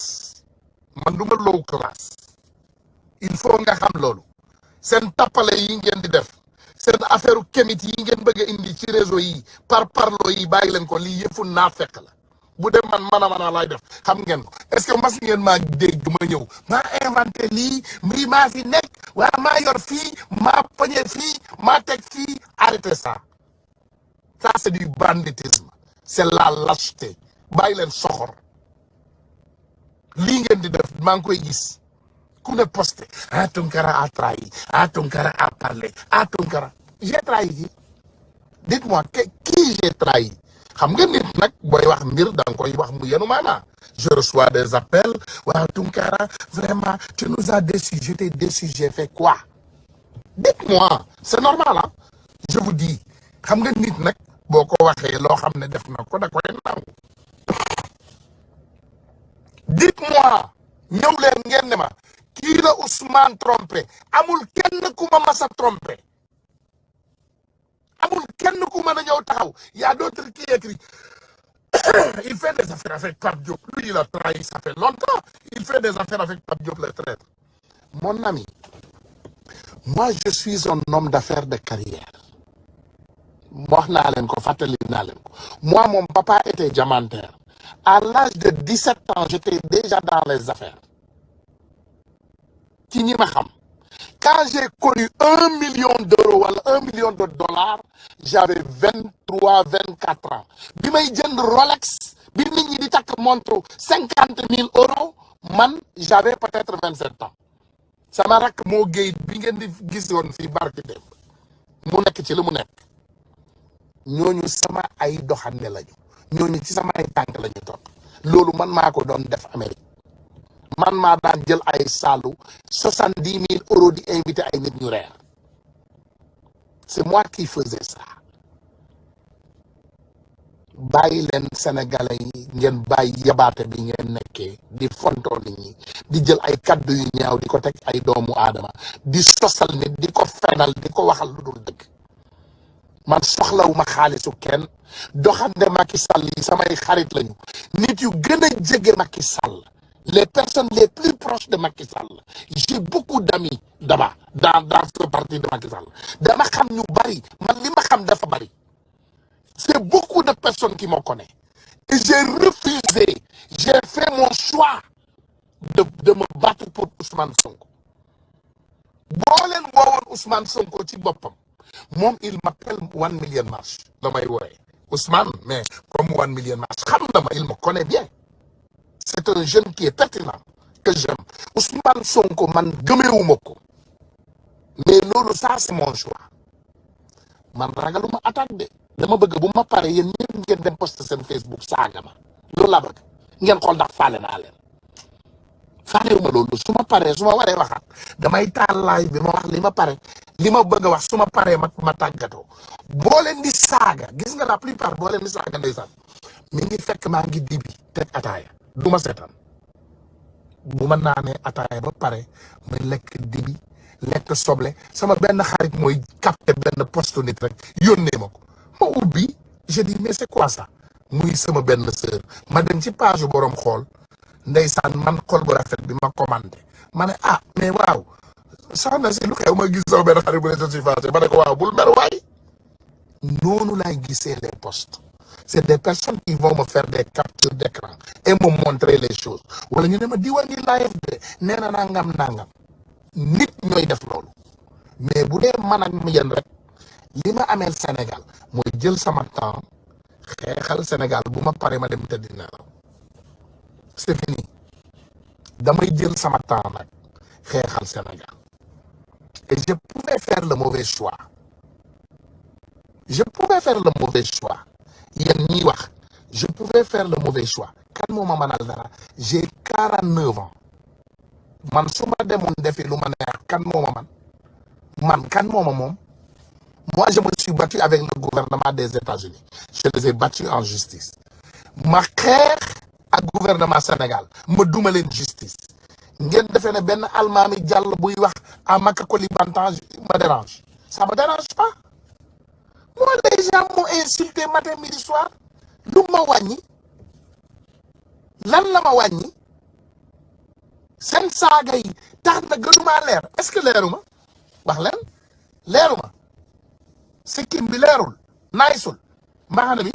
man du ma low class il faut nga xam loolu seen tappale yi ngeen di def. seen affaire kémit yi ngeen bëgg a indi ci réseau yi parlo yi bàyyi leen ko lii yëfu naa fekk la bu dee man mana laay def xam ngeen ko est-ce que mas ngeen maa dégg ma ñëw maa inventé lii mii maa fi nekk waa maa yor fii maa poñe fii maa teg fii arrêtez ça c'est du banditisme c'est la lâcheté bàyyi leen soxor lii ngeen di def maa ngi koy gis ku ne posté Tounkara a trahi Tounkara a parlé Tounkara j'ai trahi qui dites-moi qui j'ai trahi xam nga nit nag booy wax mbir da nga koy wax mu yenu maanaa je reçois des appels waaw Tounkara vraiment tu nous as déçus je t'ai déçu j'ai fait quoi dites-moi c'est normal hein je vous dis xam nga nit nag boo ko waxee loo xam ne def na ko da koy nangu dites-moi ñëw leen ngeen ne ma kii la Ousmane trompé amul kenn ku ma masa trompé amul kenn ku mën a ñëw taxaw y a d'autres qui écrit il fait des affaires avec Pape Diop lui il a trahi ça fait longtemps il fait des affaires avec Pape Diop le traître mon ami moi je suis un homme d'affaires de carrière wax naa leen ko fàttali naa leen ko moi mon papa était diamantaire à l'âge de 17 ans j'étais déjà dans les affaires ci ñi ma xam quand j'ai connu 1 million d'euros wala 1 million de dollars j'avais 23-24 ans bi may jënd Rolex bi nit ñi di takk montre 50 000 euros man j'avais peut-être 27 ans sama rakk moo géey bi ngeen di gisoon fii barki démb mu nekk ci li mu nekk ñooñu sama ay doxande lañu ñooñu ci sama ay tànk lañu topp loolu man maa ko doon def Amérique man maa daan jël ay saalu 70 000 euros di invité ay nit ñu reer c'est moi qui faisais ça bàyyi leen sénégalais yi ngeen bàyyi yabaate bi ngeen nekkee di fontoo nit ñi di jël ay kaddu yu ñaaw di ko teg ay doomu aadama di sosal nit di ko fenal di ko waxal lu dul dëgg man soxlawuma xaalisu kenn doxande Macky Sall yi samay xarit lañu nit yu gën a jege Macky Sall les personnes les plus proches de Macky Sall j'ai beaucoup d'amis là-bas dans ce parti de Macky Sall dama xam ñu bari man li ma xam dafa bari c'est beaucoup de personnes qui me connaissent et j'ai refusé j'ai fait mon choix de me battre pour Ousmane Sonko boo leen woowoon Ousmane Sonko ci boppam moom il m'appelle 1 million marche la may wooye Ousmane mais comme 1 million marche xam na ma il me connaît bien c'est un jeune qui est pertinent que j'aime Ousmane Sonko man gëmeewuma ko mais loolu ça c'est mon choix man ragaluma attaque de dama bëgg bu ma pare yéen ñëpp ngeen dem poster seen Facebook saaga ma loolu laa bëgg ngeen xool ndax faale naa leen faalewuma loolu su ma paree su ma waree waxaat damay taal live bi ma wax li ma pare li ma bëgg a wax su ma paree ma tàggatoo boo leen di saaga gis nga la plupart boo leen di saaga ndeysaan mi ngi fekk maa ngi dibi teg ataaya du ma seetaan bu ma naanee ataaya ba pare may lekk dibi lekk soble sama benn xarit mooy capté benn poste nit rek yónnee ma ko ma ubbi je dis mais c'est quoi ça muy sama benn sœur ma dem ci page borom xool ndeysaan man xol bu rafet bi ma commandé ma ne ah mais waaw soxna si lu xew ma gis sama benn xarit bu ne je suis fâché ma ne ko waaw bul mer waay noonu laay gisee les postes c'est des personnes qui vont me faire des captures d'écran et me montrer les choses wala ñu ne ma diwa ngi live de nee na nangam nit ñooy def loolu mais bu dee man ak yéen rek li ma ameel Sénégal mooy jël sama temps xeexal Sénégal bu ma paree ma dem tëddi nelaw c'est fini damay jël sama temps nag xeexal Sénégal et je pouvais faire le mauvais choix yéen ñiy wax je pouvais faire le mauvais choix kan moo ma mënal dara j'ai 49 ans man su ma demoon defi lu ma neex kan moo ma man kan moo ma moom moi je me suis battu avec le gouvernement des États-Unis je les ai battus en justice ma xeex ak gouvernement Sénégal ma duma leen justice ngeen defee ne benn almaami jàll buy wax à Makakolibantan me dérange ça me dérange pas moi les gens m'ont insulté matin midi soir lu ma wàññi lan la ma wàññi seen saaga yi tax na gënuma leer est-ce que leeruma wax leen leeruma sikkim bi leerul naysul mbaxana bi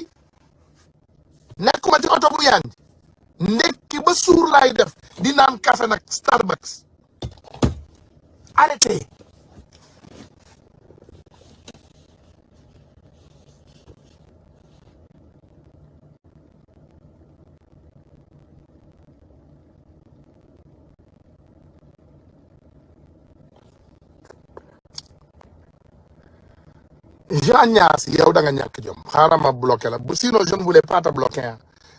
nekkuma ci oto bu yànj ndekki ba suur laay def di naan café nag Starbucks arrêtez Jean Niass yow da nga ñàkk jom xaaral ma bloqué la sinon je ne voulais pas te bloquer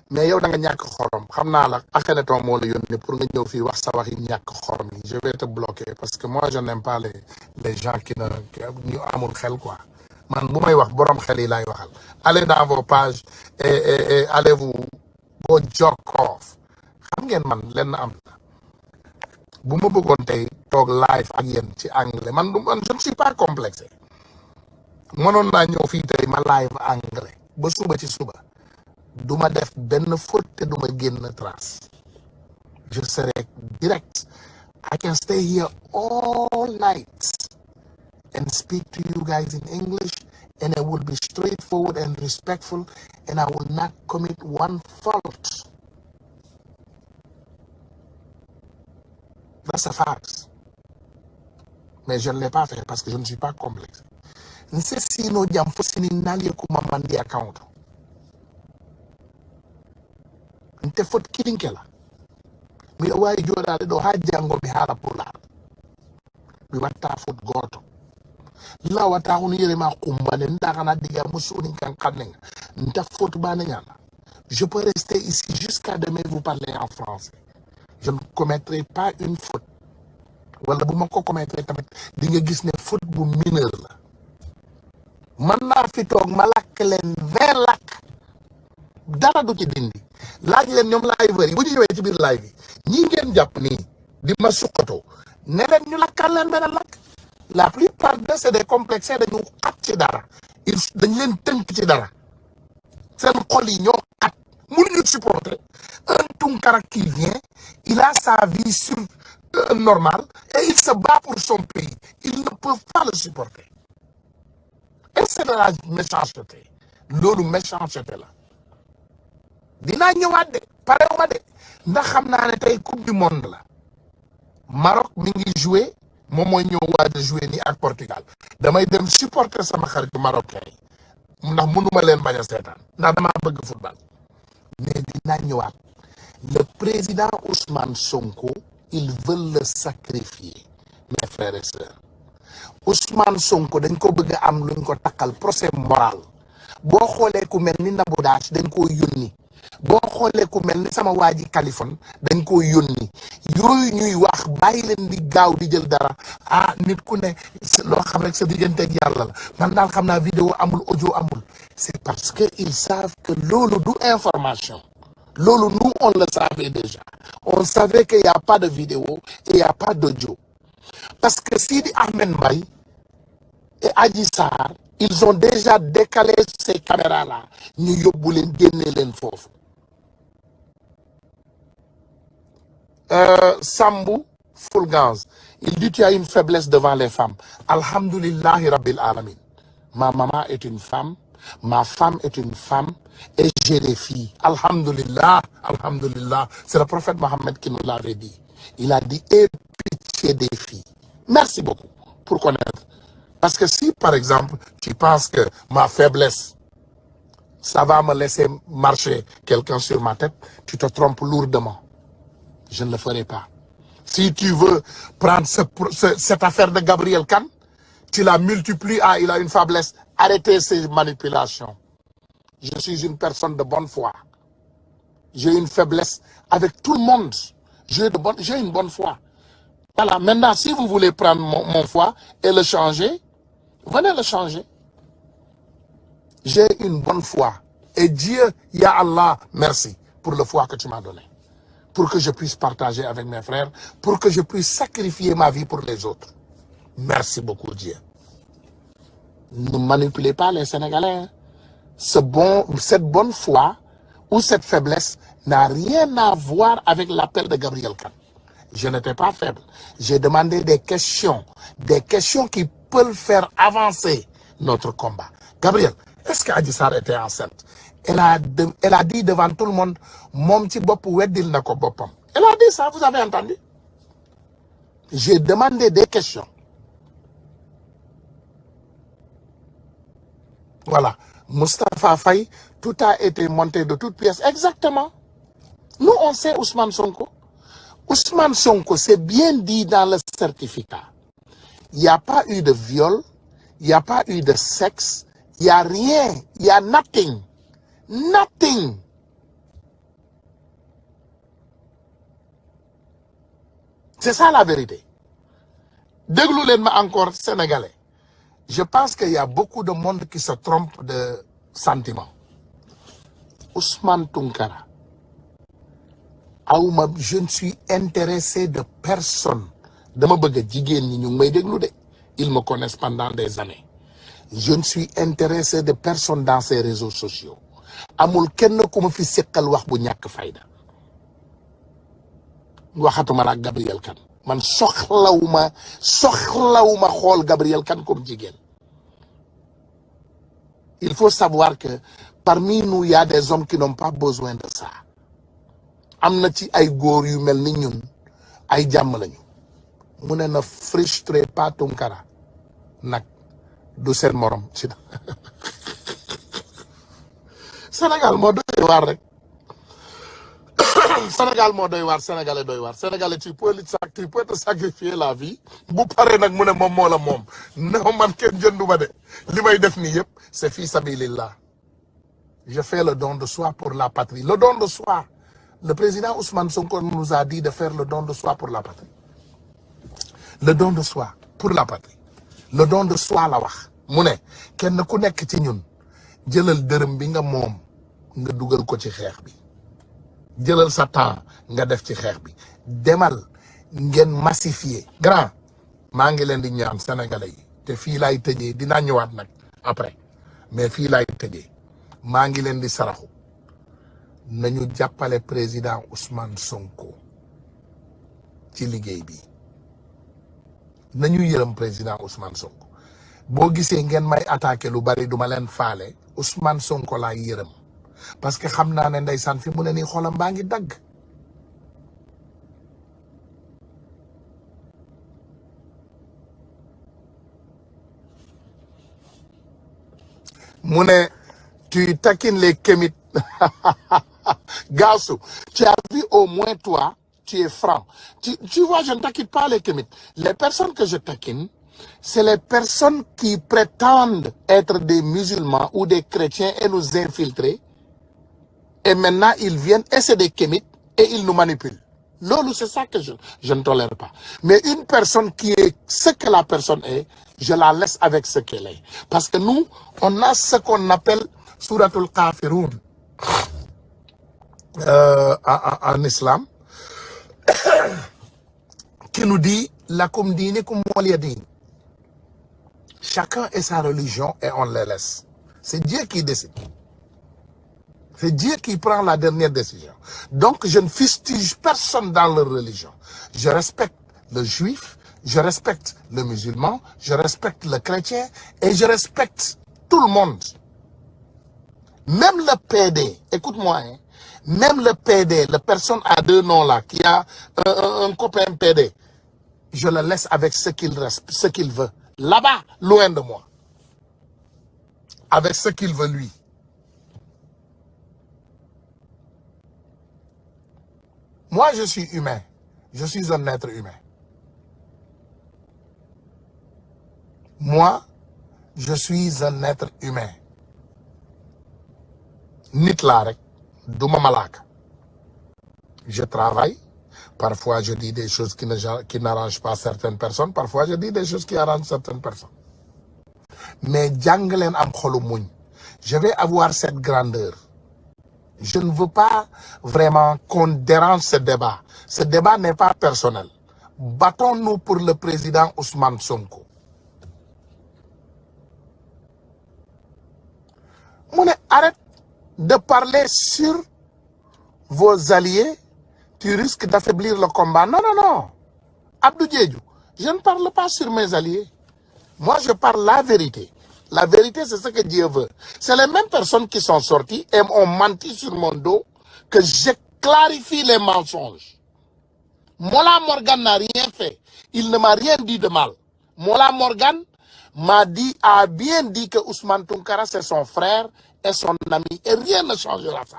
mais yow da nga ñàkk xorom xam naa la Akhenaton moo la yónnee pour nga ñëw fii wax sa wax yi ñàkk xorom yi je vais te bloquer parce que moi je n'aime pas les gens qui ñu amul xel quoi man bu may wax borom xel yi laay waxal allez dans vos pages et allez vous go jerk off xam ngeen man lenn am na bu ma bëggoon tey toog live ak yéen ci anglais man je ne suis pas complexé mënoon naa ñëw fii tey ma live anglais ba suba ci suba duma def benn faute te duma génn trace je serai direct I can stay here all night and speak to you guys in English and I will be straightforward and respectful and I will not commit one fault. That's a fact. Mais je ne l'ai pas fait parce que je ne suis pas complexe. Nse sino jam fo sini nali kuma mandi account. Nte fot kilinkela. Mi wayi joda do hajjango mi hala pula. Mi watta fot goto. La wata hunu yere ma kumbane ndaka na diga musuni kan kanenga. Nta fot bane nyana. Je peux rester ici jusqu'à demain vous parler en français. Je ne commettrai pas une faute. Wala bu ma ko commettre tamit di nga gis ne faute bu mineur la. Man naa fi toog ma lakk leen 20 lakk dara du ci dindi laaj leen ñoom liveurs yi bu ñu ñëwee ci biir live yi ñi ngeen jàpp nii di ma suqatoo ne leen ñu lakkal leen benn lakk la plupart de c'est des complexés dañu xat ci dara dañ leen tënk ci dara seen xol yi ñoo xat mënuñu supporter un Tounkara qui vient il a sa vie normale et il se bat pour son pays ils ne peuvent pas le supporter. Et c'est de la méchanceté loolu méchanceté la dinaa ñëwaat de parewuma de ndax xam naa ne tey coupe du monde la Maroc mi ngi joué moom mooy ñëw waaj a joué nii ak Portugal damay dem supporter sama xaritu marocain yi ndax mënuma leen bañ a seetaan ndax damaa bëgg football mais dinaa ñëwaat le président Ousmane Sonko ils veulent le sacrifier mes frères et sœurs Ousmane Sonko dañ ko bëgg a am luñ ko takkal procès moral boo xoolee ku mel ni Nabou Dash dañ koo yónni boo xoolee ku mel ni sama waa ji Kaliphone dañ koo yónni yooyu ñuy wax bàyyi leen di gaaw di jël dara ah nit ku ne loo xam rek sa digganteeg yàlla la man daal xam naa vidéo amul audio amul c'est parce que ils savent que loolu du information loolu nous on le savait déjà on savait qu'il y a pas de vidéo et il y a pas d'audio parce que Sidi Ahmed Mbaye et Adji Sarr ils ont déjà décalé ces caméras-là ñu yóbbu leen génne leen foofu Sambou Fulgance il dit tu as une faiblesse devant les femmes alhamdulillahi rabbil alamin ma maman est une femme Ma femme est une femme et j'ai des filles. Alhamdulillah, alhamdulillah. C'est le prophète Mohammed qui nous l'avait dit. Il a dit, aie pitié des filles. Merci beaucoup pour connaître. Parce que si, par exemple, tu penses que ma faiblesse, ça va me laisser marcher quelqu'un sur ma tête, tu te trompes lourdement. Je ne le ferai pas. Si tu veux prendre cette affaire de Gabriel Kane, tu la multiplies, il a une faiblesse. Arrêtez ces manipulations. Je suis une personne de bonne foi. J'ai une faiblesse avec tout le monde. J'ai une bonne foi. Voilà, maintenant, si vous voulez prendre mon foi et le changer, venez le changer. J'ai une bonne foi. Et Dieu, Ya Allah, merci pour le foi que tu m'as donné. Pour que je puisse partager avec mes frères, pour que je puisse sacrifier ma vie pour les autres. Merci beaucoup, Dieu. Ne manipulez pas les Sénégalais. Hein. Cette bonne foi ou cette faiblesse n'a rien à voir avec l'appel de Gabriel Kane. Je n'étais pas faible. J'ai demandé des questions qui peuvent faire avancer notre combat. Gabriel, est-ce qu'Adji Sarr était enceinte? Elle a dit devant tout le monde, mon petit bop weddil nako bopam. Elle a dit ça, vous avez entendu? J'ai demandé des questions. Voilà. Moustapha Faye, tout a été monté de toutes pièces. Exactement. Nous, on sait Ousmane Sonko. Ousmane Sonko, c'est bien dit dans le certificat. Il n'y a pas eu de viol, il n'y a pas eu de sexe, il n'y a rien, il n'y a nothing. Nothing. C'est ça la vérité. Dégloulen-moi encore, Sénégalais. Je pense qu'il y a beaucoup de monde qui se trompe de sentiments. Ousmane Tounkara. Je ne suis intéressé de personne. Ils me connaissent pendant des années. Je ne suis intéressé de personne dans ces réseaux sociaux. Amul kenn ku ma fi sekkal wax bu ñàkk fayda. Waxatuma la Gabriel Kane. Man soxlawuma xool Gabriel Kane comme jigéen. Il faut savoir que parmi nous, il y a des hommes qui n'ont pas besoin de ça. Am na ci ay góor yu mel ni ñun ay jàmm lañu. Mu ne na frustré pas Tounkara nag du seen morom ci Sénégal moo doy waar rek. Sénégal moo doy waar, Sénégalais doy waar. Sénégalais tu peux te sacrifier la vie. Bu paree nag mu ne moom moo la moom. Non man kenn jënduma de. Li may def nii yëpp c'est fi sabilillah. Je fais le don de soi pour la patrie. Le don de soi. Le président Ousmane Sonko nous a dit de faire le don de soi pour la patrie. Le don de soi pour la patrie. Le don de soi la wax. Mu ne kenn ku nekk ci ñun jëlal dërëm bi nga moom nga dugal ko ci xeex bi. Jëlal sa temps nga def ci xeex bi. Demal ngeen massifier. Grand maa ngi leen di ñaan Sénégalais yi te fii laay tëjee dinaa ñëwaat nag après mais fii laay tëjee maa ngi leen di saraxu nañu jàppale président Ousmane Sonko ci liggéey bi nañu yërëm président Ousmane Sonko boo gisee ngeen may attaqué lu bari duma leen faale Ousmane Sonko laa yërëm parce que xam naa ne ndeysaan fi mu ne nii xolam baa ngi dagg. mu ne tu taquines les kémites. Gassou, tu as vu au moins toi, tu es franc. Tu vois, je ne taquine pas les kémites. Les personnes que je taquine, c'est les personnes qui prétendent être des musulmans ou des chrétiens et nous infiltrer. Et maintenant, ils viennent et c'est des kémites et ils nous manipulent. Lolo, c'est ça que je ne tolère pas. Mais une personne qui est ce que la personne est, je la laisse avec ce qu'elle est. Parce que nous, on a ce qu'on appelle Suratul Kafirun en islam, qui nous dit Lakum dinikum waliyadin. Chacun et sa religion et on les laisse. C'est Dieu qui décide. C'est Dieu qui prend la dernière décision. Donc, je ne fustige personne dans leur religion. Je respecte le juif, je respecte le musulman, je respecte le chrétien et je respecte tout le monde. Même le PD, écoute-moi, hein, même le PD, la personne à 2 noms là, qui a un copain PD, je le laisse avec ce qu'il veut. Là-bas, loin de moi. Avec ce qu'il veut lui. Moi, je suis humain. Je suis un être humain. Moi, je suis un être humain. Nit la rek, duma malaka. Je travaille. Parfois, je dis des choses qui n'arrangent pas certaines personnes. Parfois, je dis des choses qui arrangent certaines personnes. Mais janglen am xolu muñ. Je vais avoir cette grandeur. Je ne veux pas vraiment qu'on dérange ce débat. Ce débat n'est pas personnel. Battons-nous pour le président Ousmane Sonko. Mouné, arrête de parler sur vos alliés. Tu risques d'affaiblir le combat. Non, non, non. Abdou Diédhiou, je ne parle pas sur mes alliés. Moi, je parle la vérité. La vérité, c'est ce que Dieu veut. C'est les mêmes personnes qui sont sorties et ont menti sur mon dos que je clarifie les mensonges. Mola Morgan n'a rien fait. Il ne m'a rien dit de mal. Mola Morgan a bien dit que Ousmane Tounkara, c'est son frère et son ami. Et rien ne changera ça.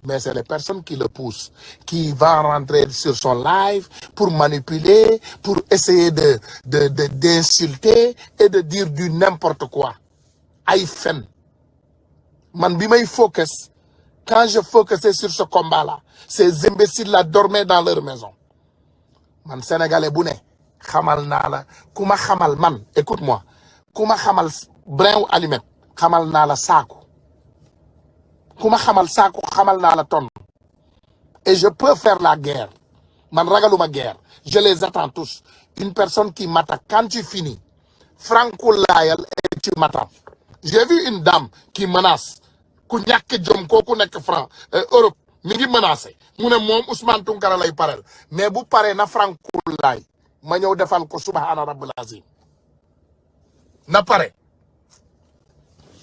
Mais c'est les personnes qui le poussent, qui vont rentrer sur son live pour manipuler, pour essayer d'insulter et de dire du n'importe quoi. Aïe fen. Man bi may focus, quand je focusais sur ce combat-là, ces imbéciles-là dormaient dans leur maison. Man Sénégalais bu ne, xamal naa la, ku ma xamal man, écoute-moi, ku ma xamal brin ou allumette, xamal naa la saaku. Kuma xamal saako xamal naa la tonne. Et je peux faire la guerre. Man ragaluma guerre. Je les attends tous. Une personne qui m'attaque, quand tu finis, Franco Layal et tu m'attends. J'ai vu une dame qui menace. Ku ñàkk jom kooku nekk Europe mi ngi menacé. Mu ne moom Ousmane Tounkara lay parel. Mais bu paree na Franco Lay ma ñëw defal ko subhana rabbil azim. Na pare.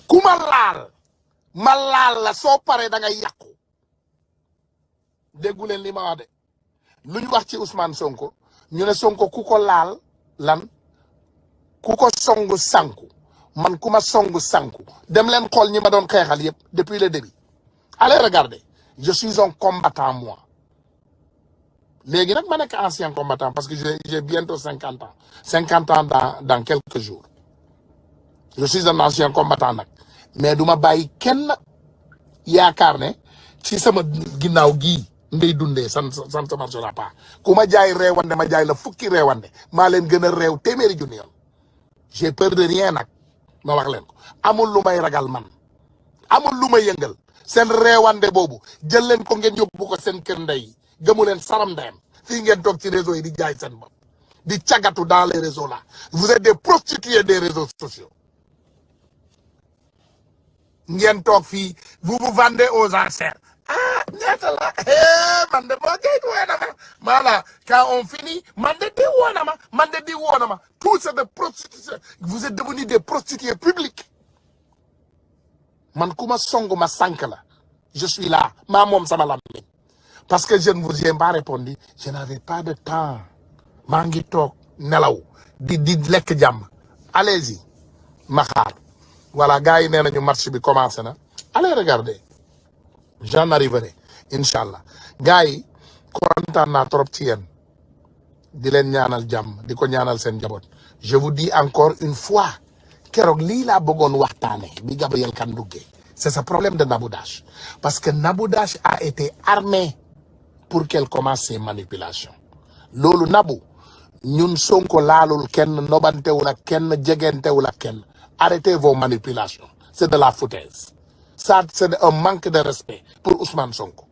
Ku ma laal. Malal la soo paree da ngay yàqu déggu leen li ma wax de lu ñu wax ci Ousmane Sonko ñu ne Sonko ku ko laal lan ku ko songu sanku man ku ma songu sanku dem leen xool ñi ma doon xeexal yëpp depuis le début. Allez regarder, je suis un combattant moi. Léegi nag ma nekk ancien combattant parce que j'ai bientôt 50 ans. 50 ans dans quelques jours. Je suis un ancien combattant nag. Mais duma bàyyi kenn yaakaar ne ci sama ginnaaw gii ngay dundee ça ne marchera pas. Ku ma jaay reewande ma jaay la fukki reewande maa leen gën a réew téeméeri junni yoon. J'ai peur de rien nag ma wax leen ko amul lu may ragal man amul lu may yëngal seen reewande boobu jël leen ko ngeen yóbbu ko seen kër ndey gëmu leen saram ndeyam fii ngeen toog ci réseau yi di jaay seen bopp di cagatu dans les réseaux là. Vous êtes des prostituées des réseaux sociaux. Ngeen toog fii vous vous vendez aux enchères. Ah ñaata la man de moo gay woona ma voilà quand on finit man de di woona ma man de di woona ma tout c'est de prostitution. Vous êtes devenus des prostituées publiques. Man ku ma songu ma sànk la je suis là maa moom sama lammiñ parce que je ne vous ai pas répondu. Je n'avais pas de temps maa ngi toog nelaw di lekk jàmm. Allez-y ma xaar. Voilà, gars yi nee nañu match bi commencé na. Allez regarder. J'en arriverai. Inch'Allah. Gars yi kontaan naa trop ci yéen. Di leen ñaanal jàmm di ko ñaanal seen njaboot. Je vous dis encore une fois. Keroog lii laa bëggoon waxtaane bi Gabriel Kane duggee. C'est ce problème de Nabou Dash. Parce que Nabou Dash a été armé pour qu'elle commence ses manipulations. Loolu Nabou ñun Sonko laalul kenn nobantewul ak kenn jegentewul ak kenn. Arrêtez vos manipulations. C'est de la foutaise. Ça, c'est un manque de respect pour Ousmane Sonko.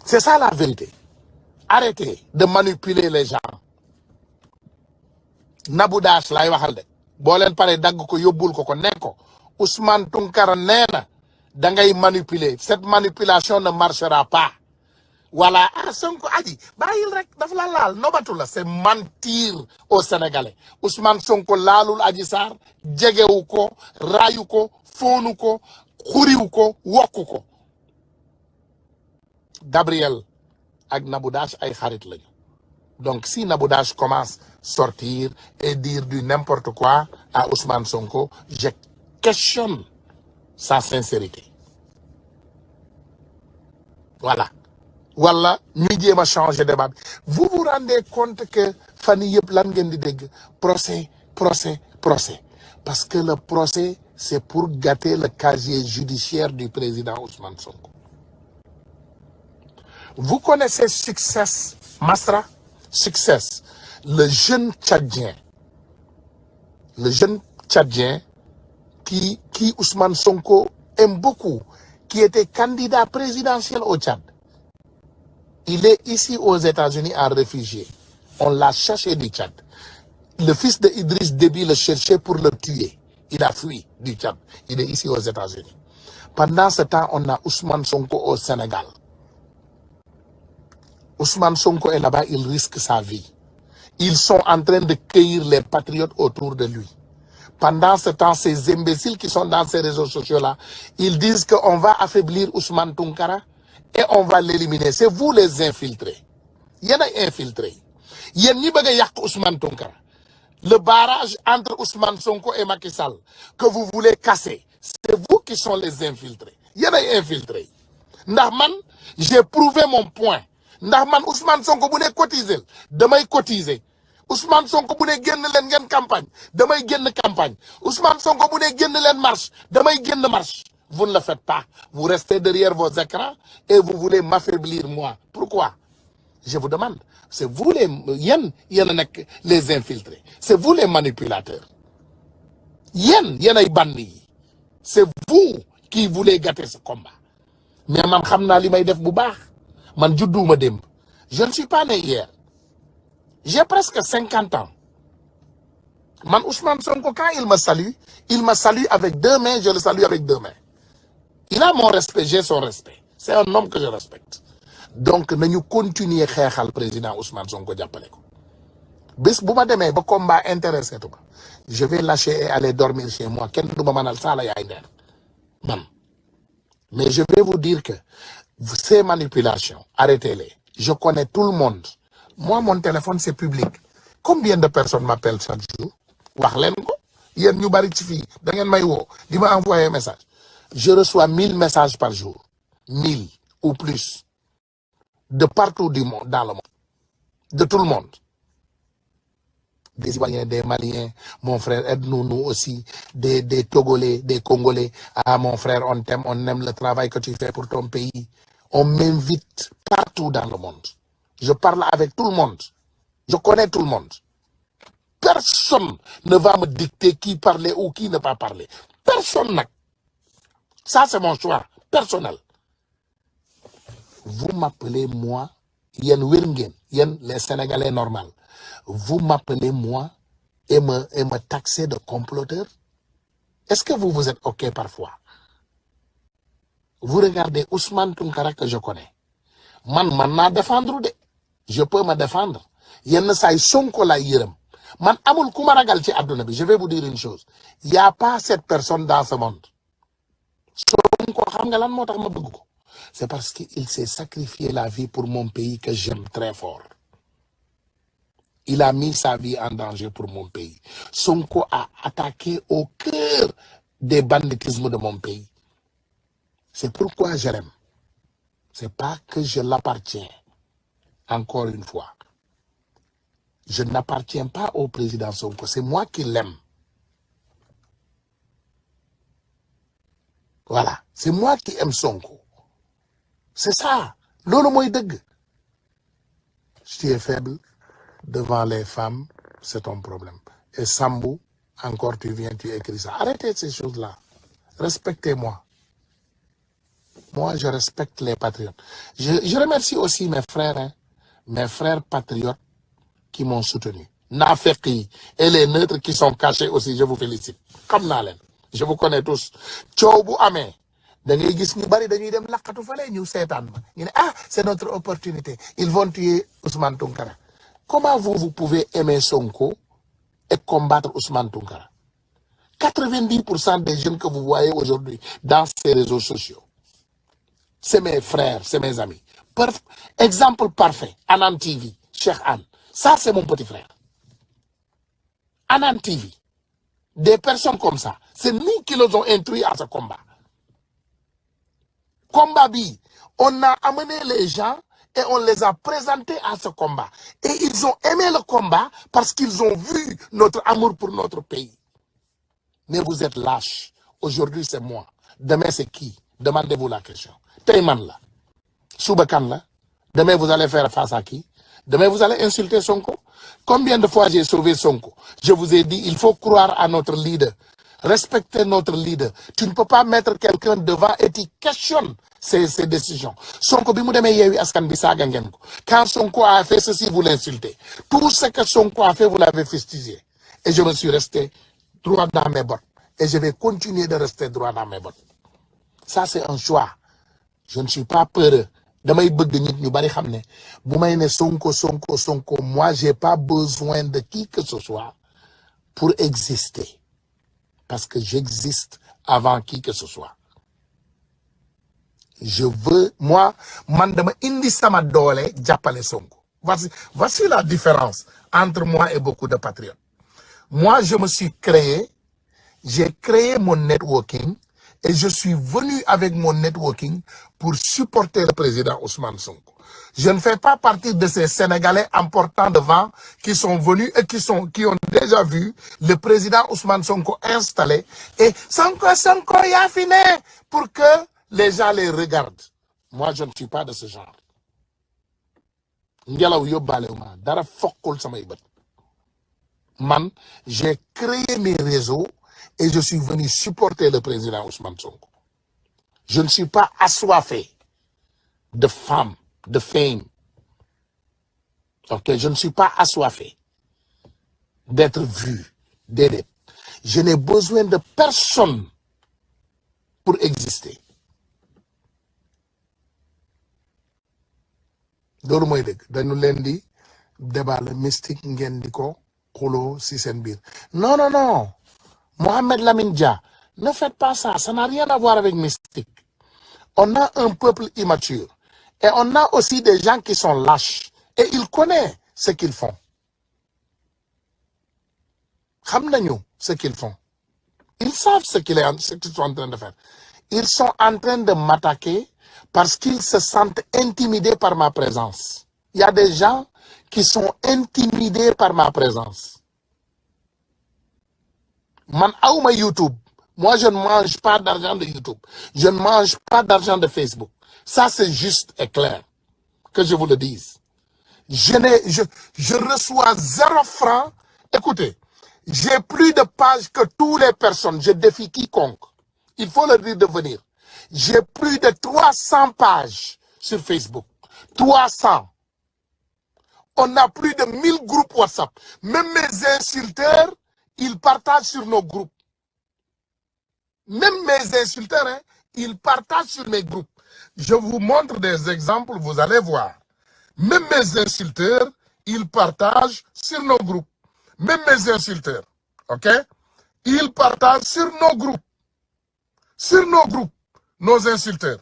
C'est ça la vérité. Arrêtez de manipuler les gens. Nabou Dash lay waxal de. Boo leen paree dagg ko yóbbul ko ne ko Ousmane Tounkara nee na da ngay manipuler. Cette manipulation ne marchera pas. Voilà, ah Sonko aji bàyyil rek daf la laal nobatu la c'est mentir aux Sénégalais. Ousmane Sonko laalul Adji Sarr jegewu ko raayu ko foonu ko xuriwu ko wokku ko. Gabriel ak Nabou Dash ay xarit lañu. Donc si Nabou Dash commence sortir et dire du n'importe quoi à Ousmane Sonko, je questionne sa sincérité. Voilà. Voilà, ñu jéem a changer débat. Vous vous rendez compte que fan yii yëpp lan ngeen di dégg procès. Parce que le procès, c'est pour gâter le casier judiciaire du président Ousmane Sonko. Vous connaissez Success Masra? Success, le jeune Tchadien qui Ousmane Sonko aime beaucoup, qui était candidat présidentiel au Tchad. Il est ici aux États-Unis en réfugié. On l'a cherché du Tchad. Le fils de Idriss Déby le cherchait pour le tuer. Il a fui du Tchad. Il est ici aux États-Unis. Pendant ce temps, on a Ousmane Sonko au Sénégal. Ousmane Sonko est là-bas, il risque sa vie. Ils sont en train de cueillir les patriotes autour de lui. Pendant ce temps, ces imbéciles qui sont dans ces réseaux sociaux-là, ils disent qu'on va affaiblir Ousmane Tounkara et on va l'éliminer. C'est vous les infiltrés. Il y en a infiltrés. Il y a ni Ousmane Tounkara. Le barrage entre Ousmane Sonko et Macky Sall que vous voulez casser, c'est vous qui sont les infiltrés. Il y en a infiltrés. Ndahman, j'ai prouvé mon point. Ndahman, Ousmane Sonko, vous ne cotisez. Demain, cotisez. Ousmane Sonko, vous ne gagnez campagne. Demain, gagnez campagne. Ousmane Sonko, vous ne gagnez marche. Demain, gagnez marche. Vous ne le faites pas. Vous restez derrière vos écrans et vous voulez m'affaiblir moi. Pourquoi? Je vous demande. C'est vous les infiltrés. C'est vous les manipulateurs. C'est vous qui voulez gâter ce combat. Mais man xamna limay def bu baax. Man juddouma demb. Je ne suis pas né hier. J'ai presque 50 ans. Man Ousmane Sonko, quand il me salue avec deux mains, je le salue avec deux mains. Il a mon respect, j'ai son respect. C'est un homme que je respecte. Donc, nous continuons à faire le président Ousmane Sonko. Bis bu ma demee ba combat intéressé tout, je vais lâcher et aller dormir chez moi. Kenn du ma manal sala yaay ndeer man. Mais je vais vous dire que ces manipulations, arrêtez-les. Je connais tout le monde. Moi, mon téléphone, c'est public. Combien de personnes m'appellent chaque jour? Wax leen ko. Yéen ñu bari ci fii da ngeen may woo di ma envoyer un message. Je reçois 1000 messages par jour. 1000 ou plus. De partout du monde, dans le monde. De tout le monde. Des Ivoiriens, des Maliens, mon frère, aide-nous, nous aussi, des Togolais, des Congolais. Ah, mon frère, on t'aime, on aime le travail que tu fais pour ton pays. On m'invite partout dans le monde. Je parle avec tout le monde. Je connais tout le monde. Personne ne va me dicter qui parler ou qui ne pas parler. Personne n'a. Ça, c'est mon choix personnel. Vous m'appelez moi, Yen Wirngen, Yen les Sénégalais normaux. Vous m'appelez moi et me taxez de comploteur? Est-ce que vous êtes OK parfois? Vous regardez Ousmane Tounkara que je connais. Man na défendre de. Je peux me défendre. Yen say Sonko la yirem. Man amul kuma ragal ci aduna bi. Je vais vous dire une chose. Il n'y a pas cette personne dans ce monde. Sonko xam nga lan motax ma bëgg ko. C'est parce qu'il s'est sacrifié la vie pour mon pays que j'aime très fort. Il a mis sa vie en danger pour mon pays. Sonko a attaqué au cœur des banditismes de mon pays. C'est pourquoi je l'aime. C'est pas que je l'appartiens. Encore une fois. Je n'appartiens pas au président Sonko. C'est moi qui l'aime. Voilà. C'est moi qui aime Sonko. C'est ça. Lolo moy deug. Si tu es faible devant les femmes, c'est ton problème. Et Sambou, encore tu viens, tu écris ça. Arrêtez ces choses-là. Respectez-moi. Moi, je respecte les patriotes. Je remercie aussi mes frères, hein, mes frères patriotes qui m'ont soutenu. Nafeki et les neutres qui sont cachés aussi, je vous félicite. Comme Nalen. Je vous connais tous. Tchoubu Amé. da ngay gis ñu bari dañuy dem laqatu fale ñu seetaan ma ñu ne ah c'est notre opportunité ils vont tuer Ousmane Tounkara. Comment vous pouvez aimer Sonko et combattre Ousmane Tounkara? 90% des jeunes que vous voyez aujourd'hui dans ces réseaux sociaux, c'est mes frères, c'est mes amis. Exemple parfait, Anan TV, Cheikh Anne. Ça, c'est mon petit frère. Anan TV. Des personnes comme ça. C'est nous qui les ont instruits à ce combat. Combat B, on a amené les gens et on les a présentés à ce combat. Et ils ont aimé le combat parce qu'ils ont vu notre amour pour notre pays. Mais vous êtes lâches. Aujourd'hui, c'est moi. Demain, c'est qui? Demandez-vous la question. Tayman là. Soubakan là. Demain, vous allez faire face à qui? Demain, vous allez insulter Sonko. Combien de fois j'ai sauvé Sonko? Je vous ai dit, il faut croire à notre leader. Respecter notre leader. Tu ne peux pas mettre quelqu'un devant et tu questionnes ses décisions. Sonko, quand Sonko a fait ceci, vous l'insultez. Tout ce que Sonko a fait, vous l'avez fustigé. Et je me suis resté droit dans mes bottes. Et je vais continuer de rester droit dans mes bottes. Ça, c'est un choix. Je ne suis pas peureux. Moi, j'ai pas besoin de qui que ce soit pour exister. Parce que j'existe avant qui que ce soit. Je veux, moi, mandama indi sama dole diapale Sonko. Voici la différence entre moi et beaucoup de patriotes. Moi, je me suis créé, j'ai créé mon networking et je suis venu avec mon networking pour supporter le président Ousmane Sonko. Je ne fais pas partie de ces Sénégalais importants devant qui sont venus et qui ont déjà vu le président Ousmane Sonko installé et Sonko y a fini pour que les gens les regardent. Moi, je ne suis pas de ce genre. Man, j'ai créé mes réseaux et je suis venu supporter le président Ousmane Sonko. Je ne suis pas assoiffé de femmes, de fame. Ok, je ne suis pas assoiffé d'être vu, d'aider. Je n'ai besoin de personne pour exister. Loolu mooy dëgg dañu leen di débat le mystique ngeen di ko xuloo si seen biir. Non, non, non. Mohamed Lamine Dia, ne faites pas ça. Ça n'a rien à voir avec mystique. On a un peuple immature. Et on a aussi des gens qui sont lâches. Et ils connaissent ce qu'ils font. Xam nañu ce qu'ils font. Ils savent ce qu'ils sont en train de faire. Ils sont en train de m'attaquer parce qu'ils se sentent intimidés par ma présence. Il y a des gens qui sont intimidés par ma présence. Man aouma YouTube. Moi, je ne mange pas d'argent de YouTube. Je ne mange pas d'argent de Facebook. Ça, c'est juste et clair. Que je vous le dise. Je reçois 0 francs. Écoutez, j'ai plus de pages que toutes les personnes. Je défie quiconque. Il faut leur dire de venir. J'ai plus de 300 pages sur Facebook. 300. On a plus de 1000 groupes WhatsApp. Même mes insulteurs, ils partagent sur nos groupes. Même mes insulteurs, hein, ils partagent sur mes groupes. Je vous montre des exemples, vous allez voir. Même mes insulteurs, ils partagent sur nos groupes. Même mes insulteurs, ok? Ils partagent sur nos groupes. Sur nos groupes, nos insulteurs.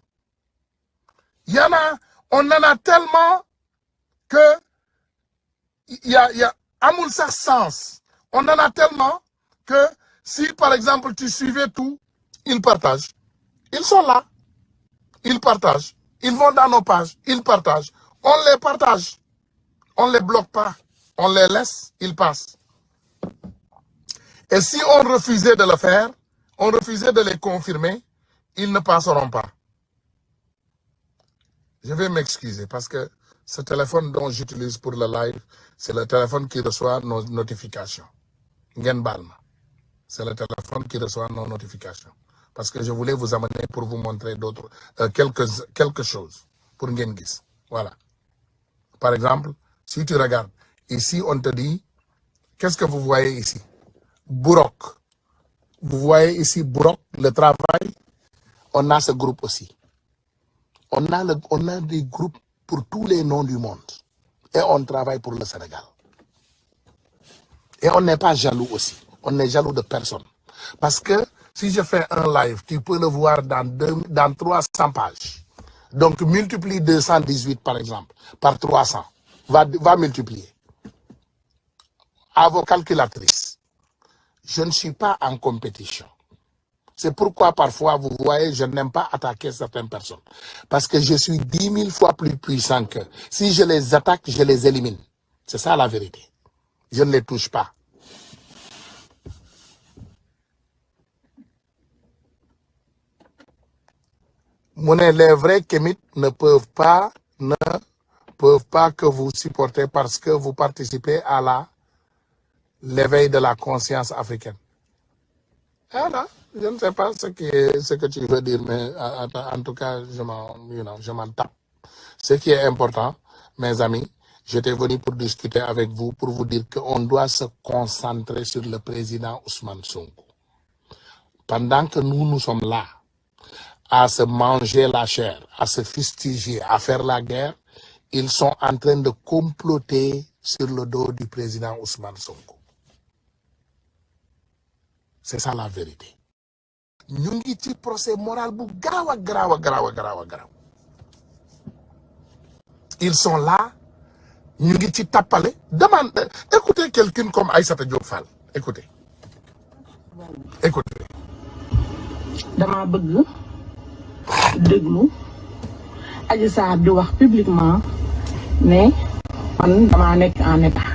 On en a tellement que il y a amul sax sens. On en a tellement que si, par exemple, tu suivais tout, ils partagent. Ils sont là. Ils partagent. Ils vont dans nos pages. Ils partagent. On les partage. On ne les bloque pas. On les laisse. Ils passent. Et si on refusait de le faire, on refusait de les confirmer, ils ne passeront pas. Je vais m'excuser parce que ce téléphone dont j'utilise pour le live, c'est le téléphone qui reçoit nos notifications. Ngen balma. C'est le téléphone qui reçoit nos notifications. Parce que je voulais vous amener pour vous montrer d'autres, quelque chose. Pour Ngen Gis. Voilà. Par exemple, si tu regardes, ici on te dit, qu'est-ce que vous voyez ici? Bourok. Vous voyez ici Bourok, le travail. On a ce groupe aussi. On a des groupes pour tous les noms du monde. Et on travaille pour le Sénégal. Et on n'est pas jaloux aussi. On n'est jaloux de personne. Parce que si je fais un live, tu peux le voir dans 300 pages. Donc multiplie 218 par exemple, par 300. Va multiplier. À vos calculatrices. Je ne suis pas en compétition. C'est pourquoi parfois, vous voyez, je n'aime pas attaquer certaines personnes. Parce que je suis 10 000 fois plus puissant qu'eux. Si je les attaque, je les élimine. C'est ça la vérité. Je ne les touche pas. Les vrais kémites ne peuvent pas que vous supporter parce que vous participez à l'éveil de la conscience africaine. Voilà. Je ne sais pas ce que tu veux dire, mais en tout cas, je m'en tape. Ce qui est important, mes amis, j'étais venu pour discuter avec vous, pour vous dire qu'on doit se concentrer sur le président Ousmane Sonko. Pendant que nous sommes là, à se manger la chair, à se fustiger, à faire la guerre, ils sont en train de comploter sur le dos du président Ousmane Sonko. C'est ça la vérité. Ñu ngi ci procès moral bu garaaw a garaaw. Ils sont là, ñu ngi ci tapale. Écoutez quelqu'un comme Aïssata Diop Fall. Écoutez. Dama bëgg déglu Adji Sarr di wax publiquement ne man dama nekk en état.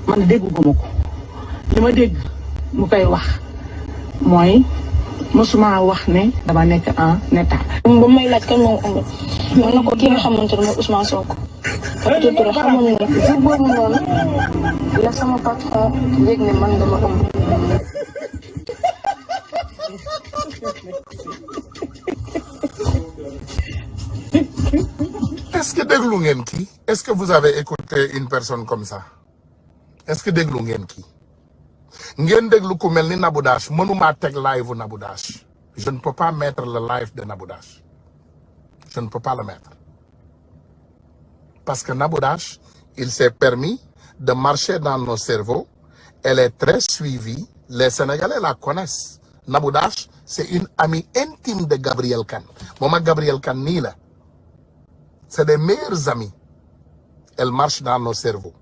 Man dégguma ko. Li ma dégg mu koy wax mooy mosuma wax ne dama nekk en état. ba may laaj kan moom am man na ko ki nga xamante ne mooy Ousmane Sonko. peut-être que xamoon ne jour boobu noonu la sama patron yëg ne man dama am. Est-ce que déglu ngeen kii? Est-ce que vous avez écouté une personne comme ça? Est-ce que déglu ngeen kii? Ngeen déglu ku mel ni Nabou Dash mënuma teg live Nabou Dash. Je ne peux pas mettre le live de Nabou Dash. Je ne peux pas le mettre. Parce que Nabou Dash, il s'est permis de marcher dans nos cerveaux. Elle est très suivie. Les Sénégalais la connaissent. Nabou Dash, c'est une amie intime de Gabriel Kane. Moi, Gabriel Kane, ni là. C'est des meilleurs amis. Elle marche dans nos cerveaux.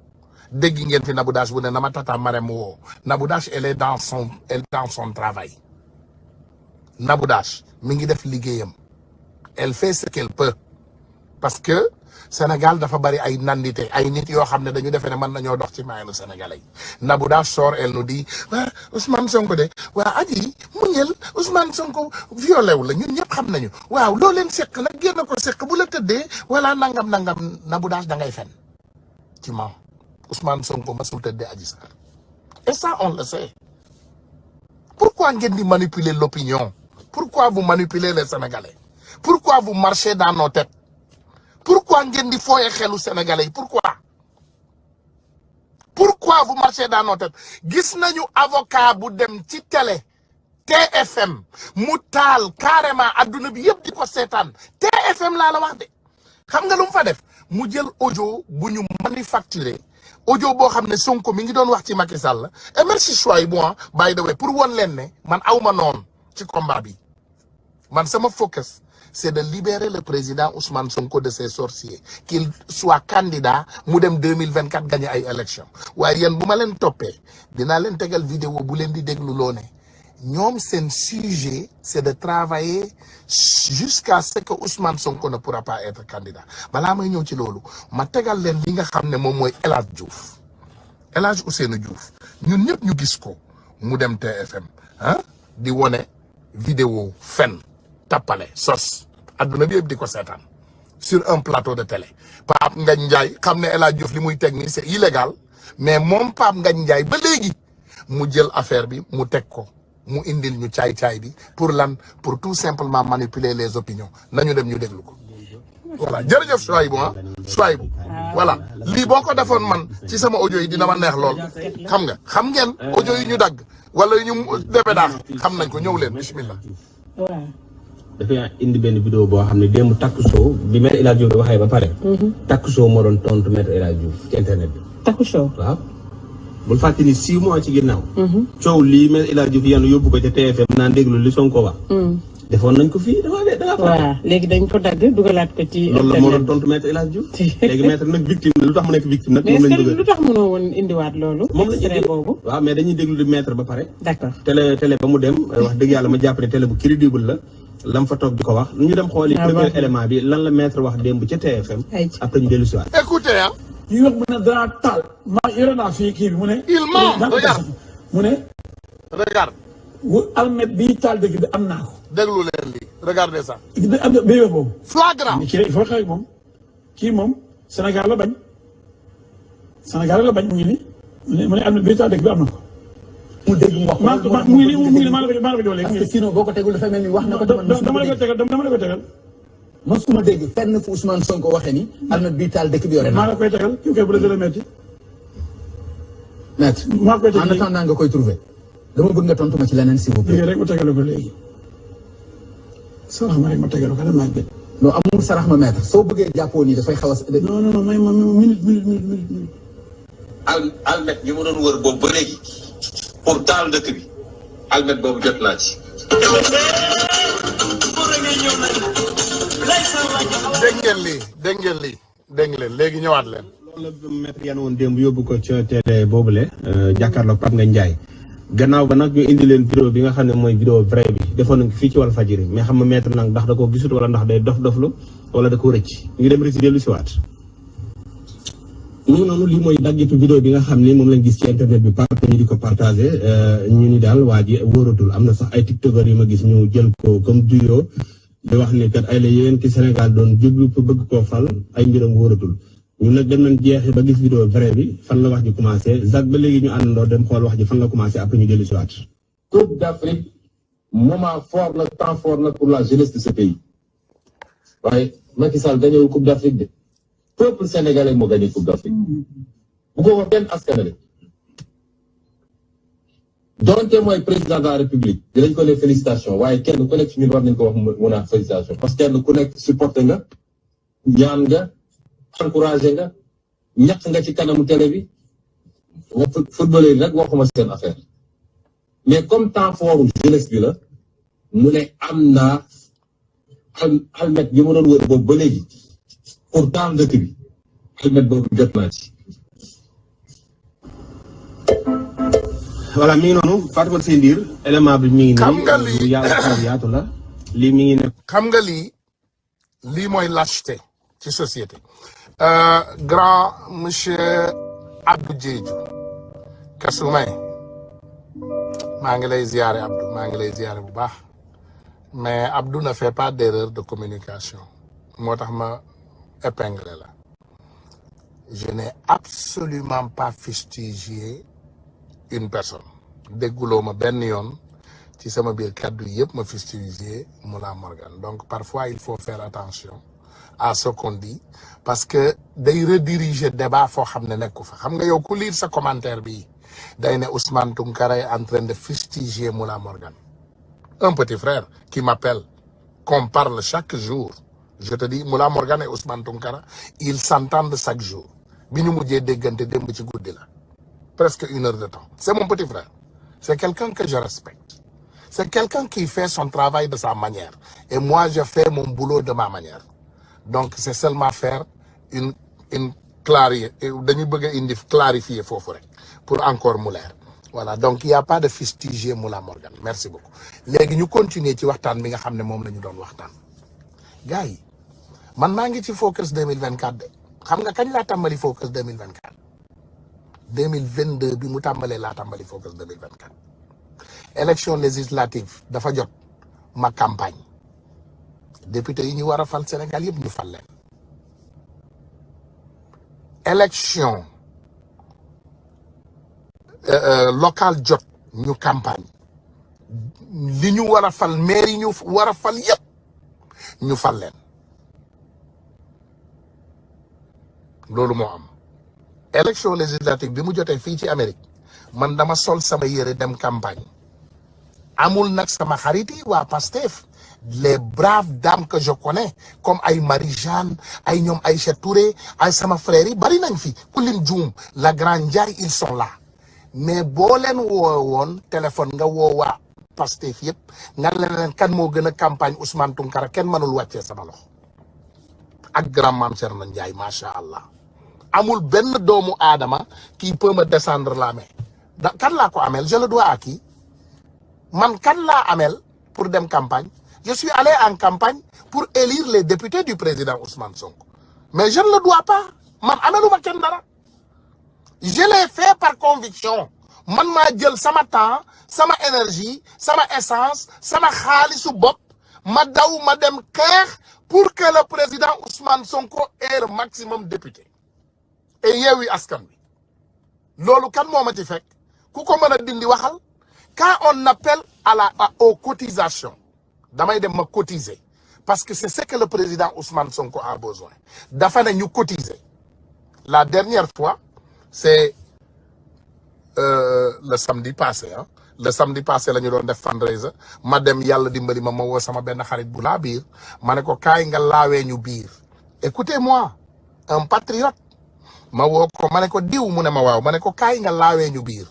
Dès que vous Nabou Dash, vous n'avez pas Nabou Dash, elle est dans son travail. Nabou Dash, mingi def liggéeyam. Elle fait ce qu'elle peut. Parce que Sénégal dafa bari ay nandité, ay nit yoo xam ne dañu defee ne mën nañoo dox ci maayanu Sénégalais. Nabou Dash sort, elle nous dit, Ousmane Sonko de, Adji, muñel, Ousmane Sonko violé wu la, ñun ñëpp xam nañu. Waaw, loo leen sekk nag génn ko sekk bu la tëddee, voilà nangam, Nabou Dash da ngay fen. Ci ma Ousmane Sonko masul tëddee Adji Sarr. Et ça, on le sait. Pourquoi ngeen di manipuler l'opinion? Pourquoi vous manipulez les Sénégalais? Pourquoi vous marchez dans nos têtes? Pourquoi ngeen di fooye xelu Sénégalais? Pourquoi vous marchez dans nos têtes? Gis nañu avocat bu dem ci télé TFM mu taal carrément adduna bi yëpp di ko seetaan. TFM laa la wax de. Xam nga lu mu fa def? Mu jël audio bu ñu manufacturé. Audio boo xam ne Sonko mi ngi doon wax ci Macky Sall. Et merci choix yi bon, by the way, pour won leen ne man awma noonu ci combat bi. Man sama focus, c'est de libérer le président Ousmane Sonko de ses sorciers, qu'il soit candidat mu dem 2024 gagner ay élection. Waaye yéen bu ma leen toppee dinaa leen tegal vidéo bu leen di déglu loo ne ñoom seen sujet c'est de travailler jusqu'à ce que Ousmane Sonko ne pourra pas être candidat. Balaa may ñëw ci loolu ma tegal leen li nga xam ne moom mooy El Hadj Diouf, El Hadj Ousseynou Diouf ñun ñëpp ñu gis ko mu dem TFM di wone vidéo fen tapale sos adduna bi yëpp di ko seetaan sur un plateau de télé. Pape Ngagne Ndiaye xam ne El Hadj Diouf li muy teg nii c'est illégal, mais moom Pape Ngagne Ndiaye ba léegi mu jël affaire bi mu teg ko mu indil ñu caay-caay bi pour lan? Pour tout simplement manipuler les opinions. Nañu dem ñu déglu ko. Voilà jërëjëf Souaïbou Souaïbou voilà lii boo ko defoon man ci sama audio yi dina ma neex lool. xam ngeen audio yi ñu dagg wala yu ñu debe daax xam nañ ko. Ñëw leen bismillah. waaw dafay indi benn vidéo boo xam ne démb takku soo bi maître El Hadji Diouf waxee ba pare. takku soo moo doon tontu maître El Hadji Diouf ci internet bi. takku show waaw. bul fàtte ni 6 mois ci ginnaaw. coow lii maître El Hadji Diouf yàlla yóbbu ko ca TFM naan déglu li Sonko wax. defoon nañ ko fii dafa waaw léegi dañ ko dagg dugalaat ko ci. loolu la moo doon tontu maître El Hadji Diouf. léegi maître nag victime lu tax mu nekk victime nag. moom lañ bëgg lu tax mënoo woon indiwaat loolu. moom lañ indi boobu. waaw mais dañuy déglu di maître ba pare. d'accord télé ba mu dem wax dëgg yàlla ma jàpp ne télé bu crédible la. lam fa toog di ko wax ñu dem xooli premier élément bi lan la maître wax démb ca TFM. après ñu dellu si waat. écoutez ah. ñu wax mu ne danaa taal maa yore naa fii kii bi mu ne. il ment regarde mu ne. regarde. almet bii taal dëgg bi am naa ko. déglu leen lii regardez ça. am na béykat boobu. flagrant. kii il faut que moom kii moom Sénégal la bañ. Sénégal la bañ mu ngi nii mu ne almet bii taal dëgg bi am na ko. mu dégg mu wax mu ngi nii mu ngi nii maa la ko jox léegi. parce que sinon boo ko tegul dafay mel ni wax na ko. dama la ko tegal. mosuma dégg fenn fu Ousmane Sonko waxee ni almet bii taal dëkk bi yore naa. maa la koy tegal kii koy bu la gën a métti. maître maa koy tegal en attendant nga koy trouver. dama bëgg nga tontu ma ci leneen s'il vous plaît. léegi rek ma tegal ko léegi. sarax ma rek ma tegal ko dama gën. non amul sarax ma maître soo bëggee jàppoo nii dafay xaw a. non may ma minute. almet gi ma doon wër boobu ba léegi pour taal dëkk bi almet boobu jot naa ci. dégg ngeen leen léegi ñëwaat leen. loolu la maître yan woon démb yóbbu ko ca télé boobule jàkkaarloog Pape Ngagne Ndiaye gannaaw ba nag ñu indi leen vidéo bi nga xam ne mooy vidéo vrai bi defoon nañ ko fii ci Walfadjri mais xam nga maître nag ndax da koo gisut wala ndax day dof-doflu wala da ko rëcc ñu dem rëcc dellu si waat. ñu noonu lii mooy daggitu vidéo bi nga xam ni moom lañ gis ci internet bi partout ñu di ko partagé ñu ni daal waa ji wóoratul am na sax ay tiktokers yu ma gis ñu jël ko comme duo di wax ni kat ay la yéen ci Sénégal doon jublu pour bëgg koo fal ay mbiram wóoratul ñun nag dem nañ jeexi ba gis vidéo vrai bi fan la wax ji commencé Zak ba léegi ñu àndandoo dem xool wax ji fan la commencé après ñu dellu si waat. Coupe d'Afrique moment fort la temps fort la pour la jeunesse de ce pays waaye Macky Sall gañewul Coupe d'Afrique de peuple sénégalais moo gagné Coupe d'Afrique bu ko wax kenn askanale donte mooy président de la République dinañ ko ne félicitation waaye kenn ku nekk ci ñun war nañ ko wax mun a félicitation parce que kenn ku nekk supporté nga ñaan nga encouragé nga ñaq nga ci kanamu télé bi footballeur yi nag waxuma seen affaire mais comme temps fort jeunesse bi la mu ne am naa almet gi ma doon wër boobu ba léegi pour taal dëkk bi almet boobu jot naa ci. voilà mi ngi noonu Fatou Seye Ndir élément bi mi ngi nii. xam nga lii yaatu la lii mi ngi nekk. xam nga lii mooy lâcheté ci société. grand monsieur Abdou Diédhiou Kasumay maa ngi lay ziare Abdou maa ngi lay ziare bu baax mais Abdou ne fait pas d'erreur de communication moo tax ma épinglé la je n'ai absolument pas fustigé une personne dégguloo ma benn yoon ci sama biir kàddu yëpp ma fustigé Mollah Morgan donc parfois il faut faire attention à ce qu'on dit parce que day rediriger débat foo xam ne nekku fa xam nga yow ku lire sa commentaire bi day ne Ousmane Tounkara est en train de fustiger Mollah Morgan un petit frère qui m'appelle qu'on parle chaque jour je te dis Mollah Morgan et Ousmane Tounkara ils s'entendent chaque jour bi ñu mujjee déggante démb ci guddi la presque 1 heure de temps c'est mon petit frère c'est quelqu'un que je respecte c'est quelqu'un qui fait son travail de sa manière et moi je fais mon boulot de ma manière donc c'est seulement faire une dañuy bëgg a indi clarifier foofu rek pour encore mu leer voilà donc il y a pas de fustiger Mollah Morgan merci beaucoup léegi ñu continuer ci waxtaan bi nga xam ne moom la ñu doon waxtaan gars yi man maa ngi ci focus 2024 de xam nga kañ laa tàmbali focus 2024 2022 bi mu tàmbalee laa tàmbali focus 2024 élection législative dafa jot ma campagne député yi ñu war a fal Sénégal yëpp ñu fal leen élection locale jot ñu campagne li ñu war a fal maire yi ñu war a fal yëpp ñu fal leen loolu moo am élection législative bi mu jotee fii ci Amérique man dama sol sama yére dem campagne amul nag sama xarit yi waa Pastef les braves dames que je connais comme ay Marie-Jeanne ay ñoom Aïcha Touré ay sama frères yi bari nañ fi ku lim juum la Grande Ndiaye ils sont là mais boo leen woowoon téléphone nga woowaa Pastef yëpp nga leen kan moo gën a campagne Ousmane Tounkara kenn mënul wàccee sama loxo ak grand Mame Thierno Ndiaye macha allah amul benn doomu aadama qui peut me descendre la main kan laa ko amel je le dois à qui man kan laa amel pour dem campagne je suis allé en campagne pour élire les députés du président Ousmane Sonko mais je ne le dois pas man ameluma kenn dara je l'ai fait par conviction man maa jël sama temps sama énergie sama essence sama xaalisu bopp ma daw ma dem xeex pour que le président Ousmane Sonko ait le maximum député et Yewwi Askan Wi loolu kan moo ma ci fekk ku ko mën a dindi waxal quand on appelle aux cotisations damay dem ma cotiser parce que c'est ce que le président Ousmane Sonko a besoin dafa ne ñu cotiser la dernière fois c'est le samedi passé ah le samedi passé la ñu doon def fundraiser ma dem yàlla dimbali ma woo sama benn xarit bu laa biir ma ne ko kaay nga laawee ñu biir écoutez-moi un patriote ma woo ko ma ne ko diw mu ne ma waaw ma ne ko kaay nga laawee ñu biir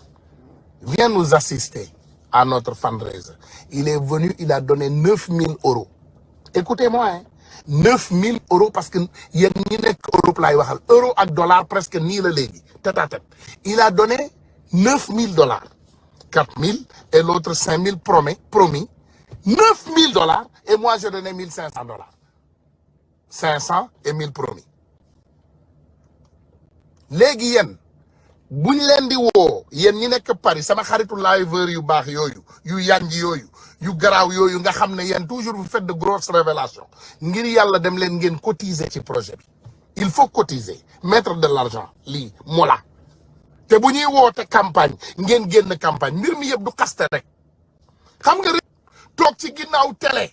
viens nous assister à notre fundraiser il est venu il a donné 9000 euros écoutez-moi hein 9000 euros parce que yéen ñi nekk Europe laay waxal euro ak dollar presque nii la léegi tête à tête il a donné 9000 dollars 4000 et l'autre 5000 promis 9000 dollars et moi je donnais 1500 dollars 500 et 1000 promis léegi yéen buñ leen di woo yéen ñi nekk Paris sama xaritu liveur yu baax yooyu yu yanj yooyu yu garaaw yooyu nga xam ne yéen toujours vous faites de grosses révélations ngir yàlla dem leen ngeen cotiser ci projet bi il faut cotiser mettre de l'argent lii mola te bu ñuy woote campagne ngeen génn campagne mbir mi yëpp du xaste rek xam nga rek toog ci ginnaaw télé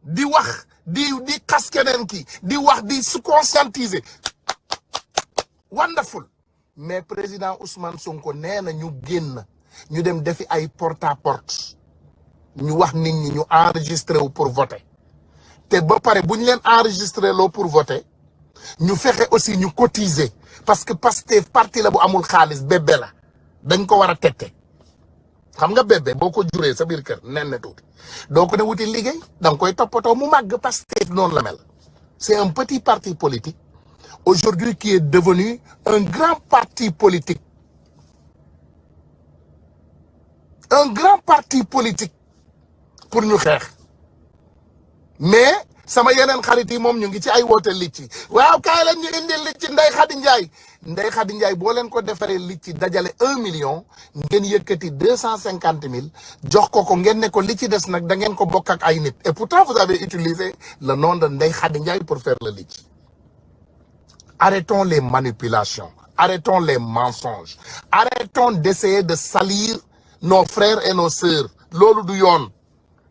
di wax di xas keneen ki di wax di se conscientiser wonderful mais président Ousmane Sonko nee na ñu génn ñu dem defi ay porte à porte ñu wax nit ñi ñu enregistré wu pour voter te ba pare bu ñu leen enregistré loo pour voter ñu fexe aussi ñu cotiser parce que Pastef parti la bu amul xaalis bébé la dañ ko war a tette xam nga bébé boo ko juree sa biir kër nen na tuuti doo ko ne wuti liggéey da nga koy toppatoo mu màgg Pastef noonu la mel c'est un petit parti politique aujourd'hui qui est devenu un grand parti politique pour ñu xeex mais sama yeneen xarit yi moom ñu ngi ci ay woote licci waaw kaay la ñu indil licci Ndeye Khady Ndiaye boo leen ko defaree licci dajale 1 million ngeen yëkkati 250 000 jox ko ngeen ne ko li ci des nag da ngeen ko bokk ak ay nit et pourtant vous avez utilisé le nom de Ndeye Khady Ndiaye pour faire le licci. Arrêtons les manipulations, arrêtons les mensonges, arrêtons d'essayer de salir nos frères et nos sœurs. Loolu du yoon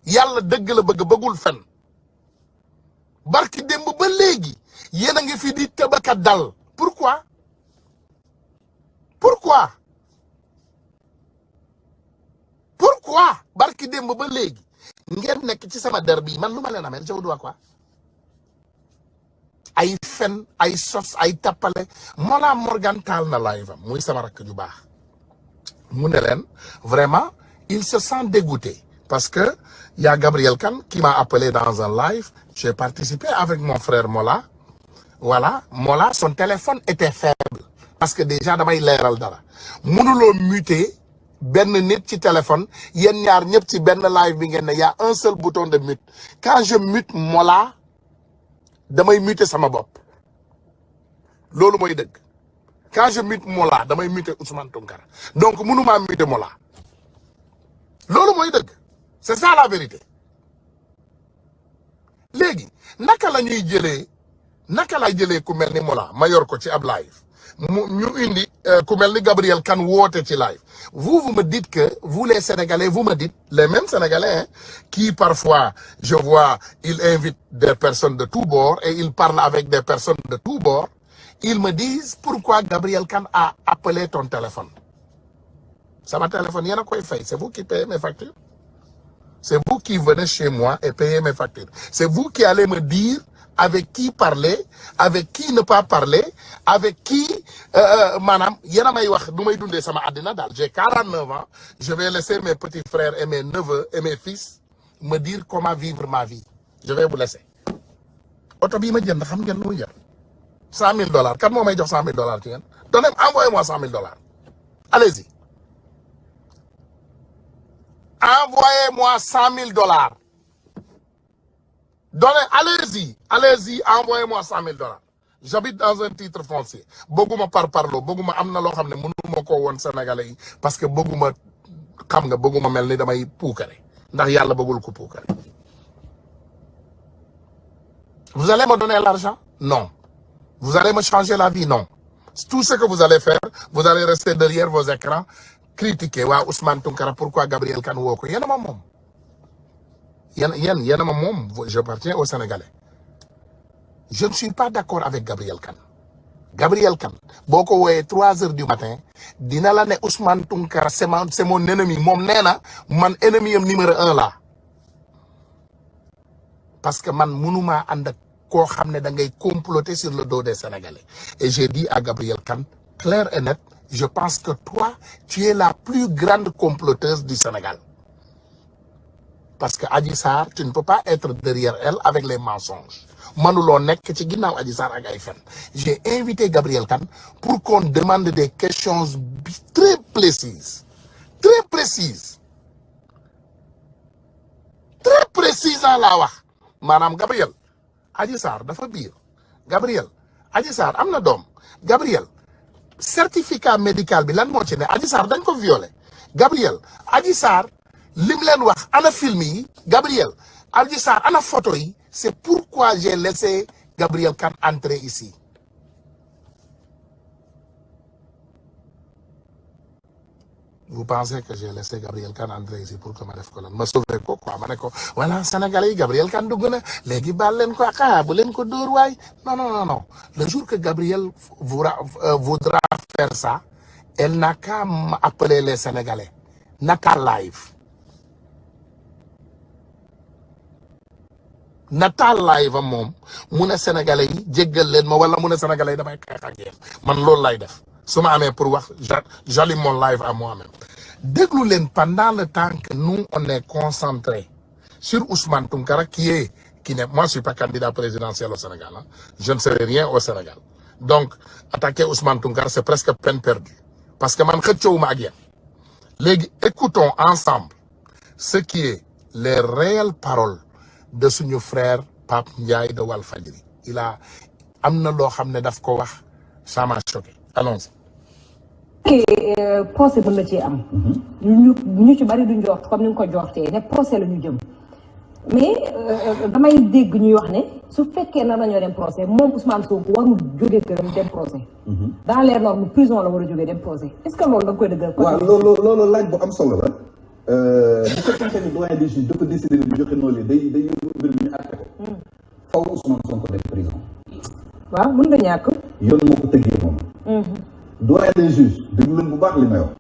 yàlla dëgg la bëggul fen barki démb ba léegi yéen a ngi fi di tëbaka dal pourquoi barki démb ba léegi ngeen nekk ci sama der bi man lu ma leen amee je vous dois quoi ay fen ay sos ay tappale Mollah Morgan taal na live am muy sama rakk ju baax mu ne leen vraiment il se sent dégoûté parce que y a Gabriel Kane qui m'a appelé dans un live j'ai participé avec mon frère Mollah voilà Mollah son téléphone était faible parce que déjà damay leeral dara mënuloo muter benn nit ci téléphone yéen ñaar ñëpp ci benn live bi ngeen ne y a un seul bouton de mute quand je mute Mollah damay muter sama bopp loolu mooy dëgg quand je mute Mollah damay muter Ousmane Tounkara donc mënumaa muter Mollah loolu mooy dëgg c'est ça la vérité léegi naka lay jëlee ku mel ni Mollah ma yor ko ci ab live ñu indi ku mel ni Gabriel Kane woote ci live vous me dites que vous les Sénégalais vous me dites les mêmes Sénégalais qui parfois je vois ils invitent des personnes de tous bords et ils parlent avec des personnes de tous bords ils me disent pourquoi Gabriel Kane a appelé ton téléphone sama téléphone yéen a koy fay c'est vous qui payez mes factures C'est vous qui venez chez moi et payez mes factures. C'est vous qui allez me dire avec qui parler, avec qui ne pas parler, avec qui madame, yena may wax du may dundé sama adina dal. J'ai 49 ans, je vais laisser mes petits frères et mes neveux et mes fils me dire comment vivre ma vie. Je vais vous laisser. Auto bi ma jënd xam ngeen lu jar $100,000. Kan mo may jox $100,000 ci ngeen? Donnez, envoyez-moi $100,000. Allez-y. Envoyez-moi $100,000. Donnez, allez-y, envoyez-moi $100,000. J'habite dans un titre foncier. Boguma par parlo, boguma amna lo xamne mënuma ko won sénégalais yi parce que boguma xam nga boguma melni damay poukare ndax yalla bëggul ko poukare. Vous allez me donner l'argent? Non. Vous allez me changer la vie? Non. Tout ce que vous allez faire, vous allez rester derrière vos écrans, critiquer wa Ousmane Tounkara pourquoi Gabriel Kane woko yena ma mom. Yena ma mom, je appartiens aux Sénégalais. Je ne suis pas d'accord avec Gabriel Kane. Gabriel Kane, boko woyé 3h du matin, dina la né Ousmane Tounkara c'est mon ennemi. Mom néna man ennemi numéro 1 là. Parce que man mënuma and ak ko xamné da ngay comploter sur le dos des Sénégalais. Et j'ai dit à Gabriel Kane, clair et net, je pense que toi, tu es la plus grande comploteuse du Sénégal. Parce que Adji Sarr, tu ne peux pas être derrière elle avec les mensonges. Manulo nek ci ginnaw Adji Sarr ak ay fen. J'ai invité Gabriel Kane pour qu'on demande des questions très précises. Très précises. Très précises la wax. Madame Gabriel, Adji Sarr dafa biir. Gabriel, Adji Sarr amna dom. Gabriel, certificat médical bi lan mo ci né Adji Sarr dañ ko violer. Gabriel, Adji Sarr lim len wax ana film yi. Gabriel, Adji Sarr ana photo yi. C'est pourquoi j'ai laissé Gabriel Kane entrer ici. Vous pensez que j'ai laissé Gabriel Kane entrer ici pour que ma def ko lan ma sauver ko quoi ma ne ko voilà Sénégalais Gabriel Kane dugg na léegi baal leen ko ak bu leen ko dóor waay non. Le jour que Gabriel voudra faire ça, elle n'a qu'à appeler les Sénégalais. Naka live. Natal live mom mune Sénégalais yi jéggal leen ma wala mune Sénégalais yi damay xeex ak yéen man loolu lay def su ma amee pour wax j'allume mon live à moi-même. Déglu leen pendant le temps que nous on est concentré sur Ousmane Tounkara moi je suis pas candidat présidentiel au Sénégal hein. Je ne serai rien au Sénégal. Donc attaquer Ousmane Tounkara c'est presque peine perdue parce que man xëccoowuma ak yéen. Léegi écoutons ensemble ce qui est les réelles paroles de suñu frère Pape Ndiaye de Walfadjri. Il a amna lo xamné daf ko wax ça m'a choqué. Allons-y. Procès bu la ci am. ñu ci bari duñ jox comme ni nga ko joxté né procès la ñu jëm. Mais damay dégg ñuy wax né su féké na nañu dem procès mom Ousmane Sonko waru joggé kërëm dem procès. Dans les normes prison la wara joggé dem procès. Est-ce que loolu da koy dëggal? Waaw loolu laaj bu am solo la. Bu fekkente ni doyen des juges dafa décider de joxe noonu day yóbbu mbir mi ñu àtte ko. Faw Ousmane Sonko dem prison. Waaw mën nga ñàkk. Yoon moo ko tëggee moom. Doyen des juges déglu leen bu baax li may wax.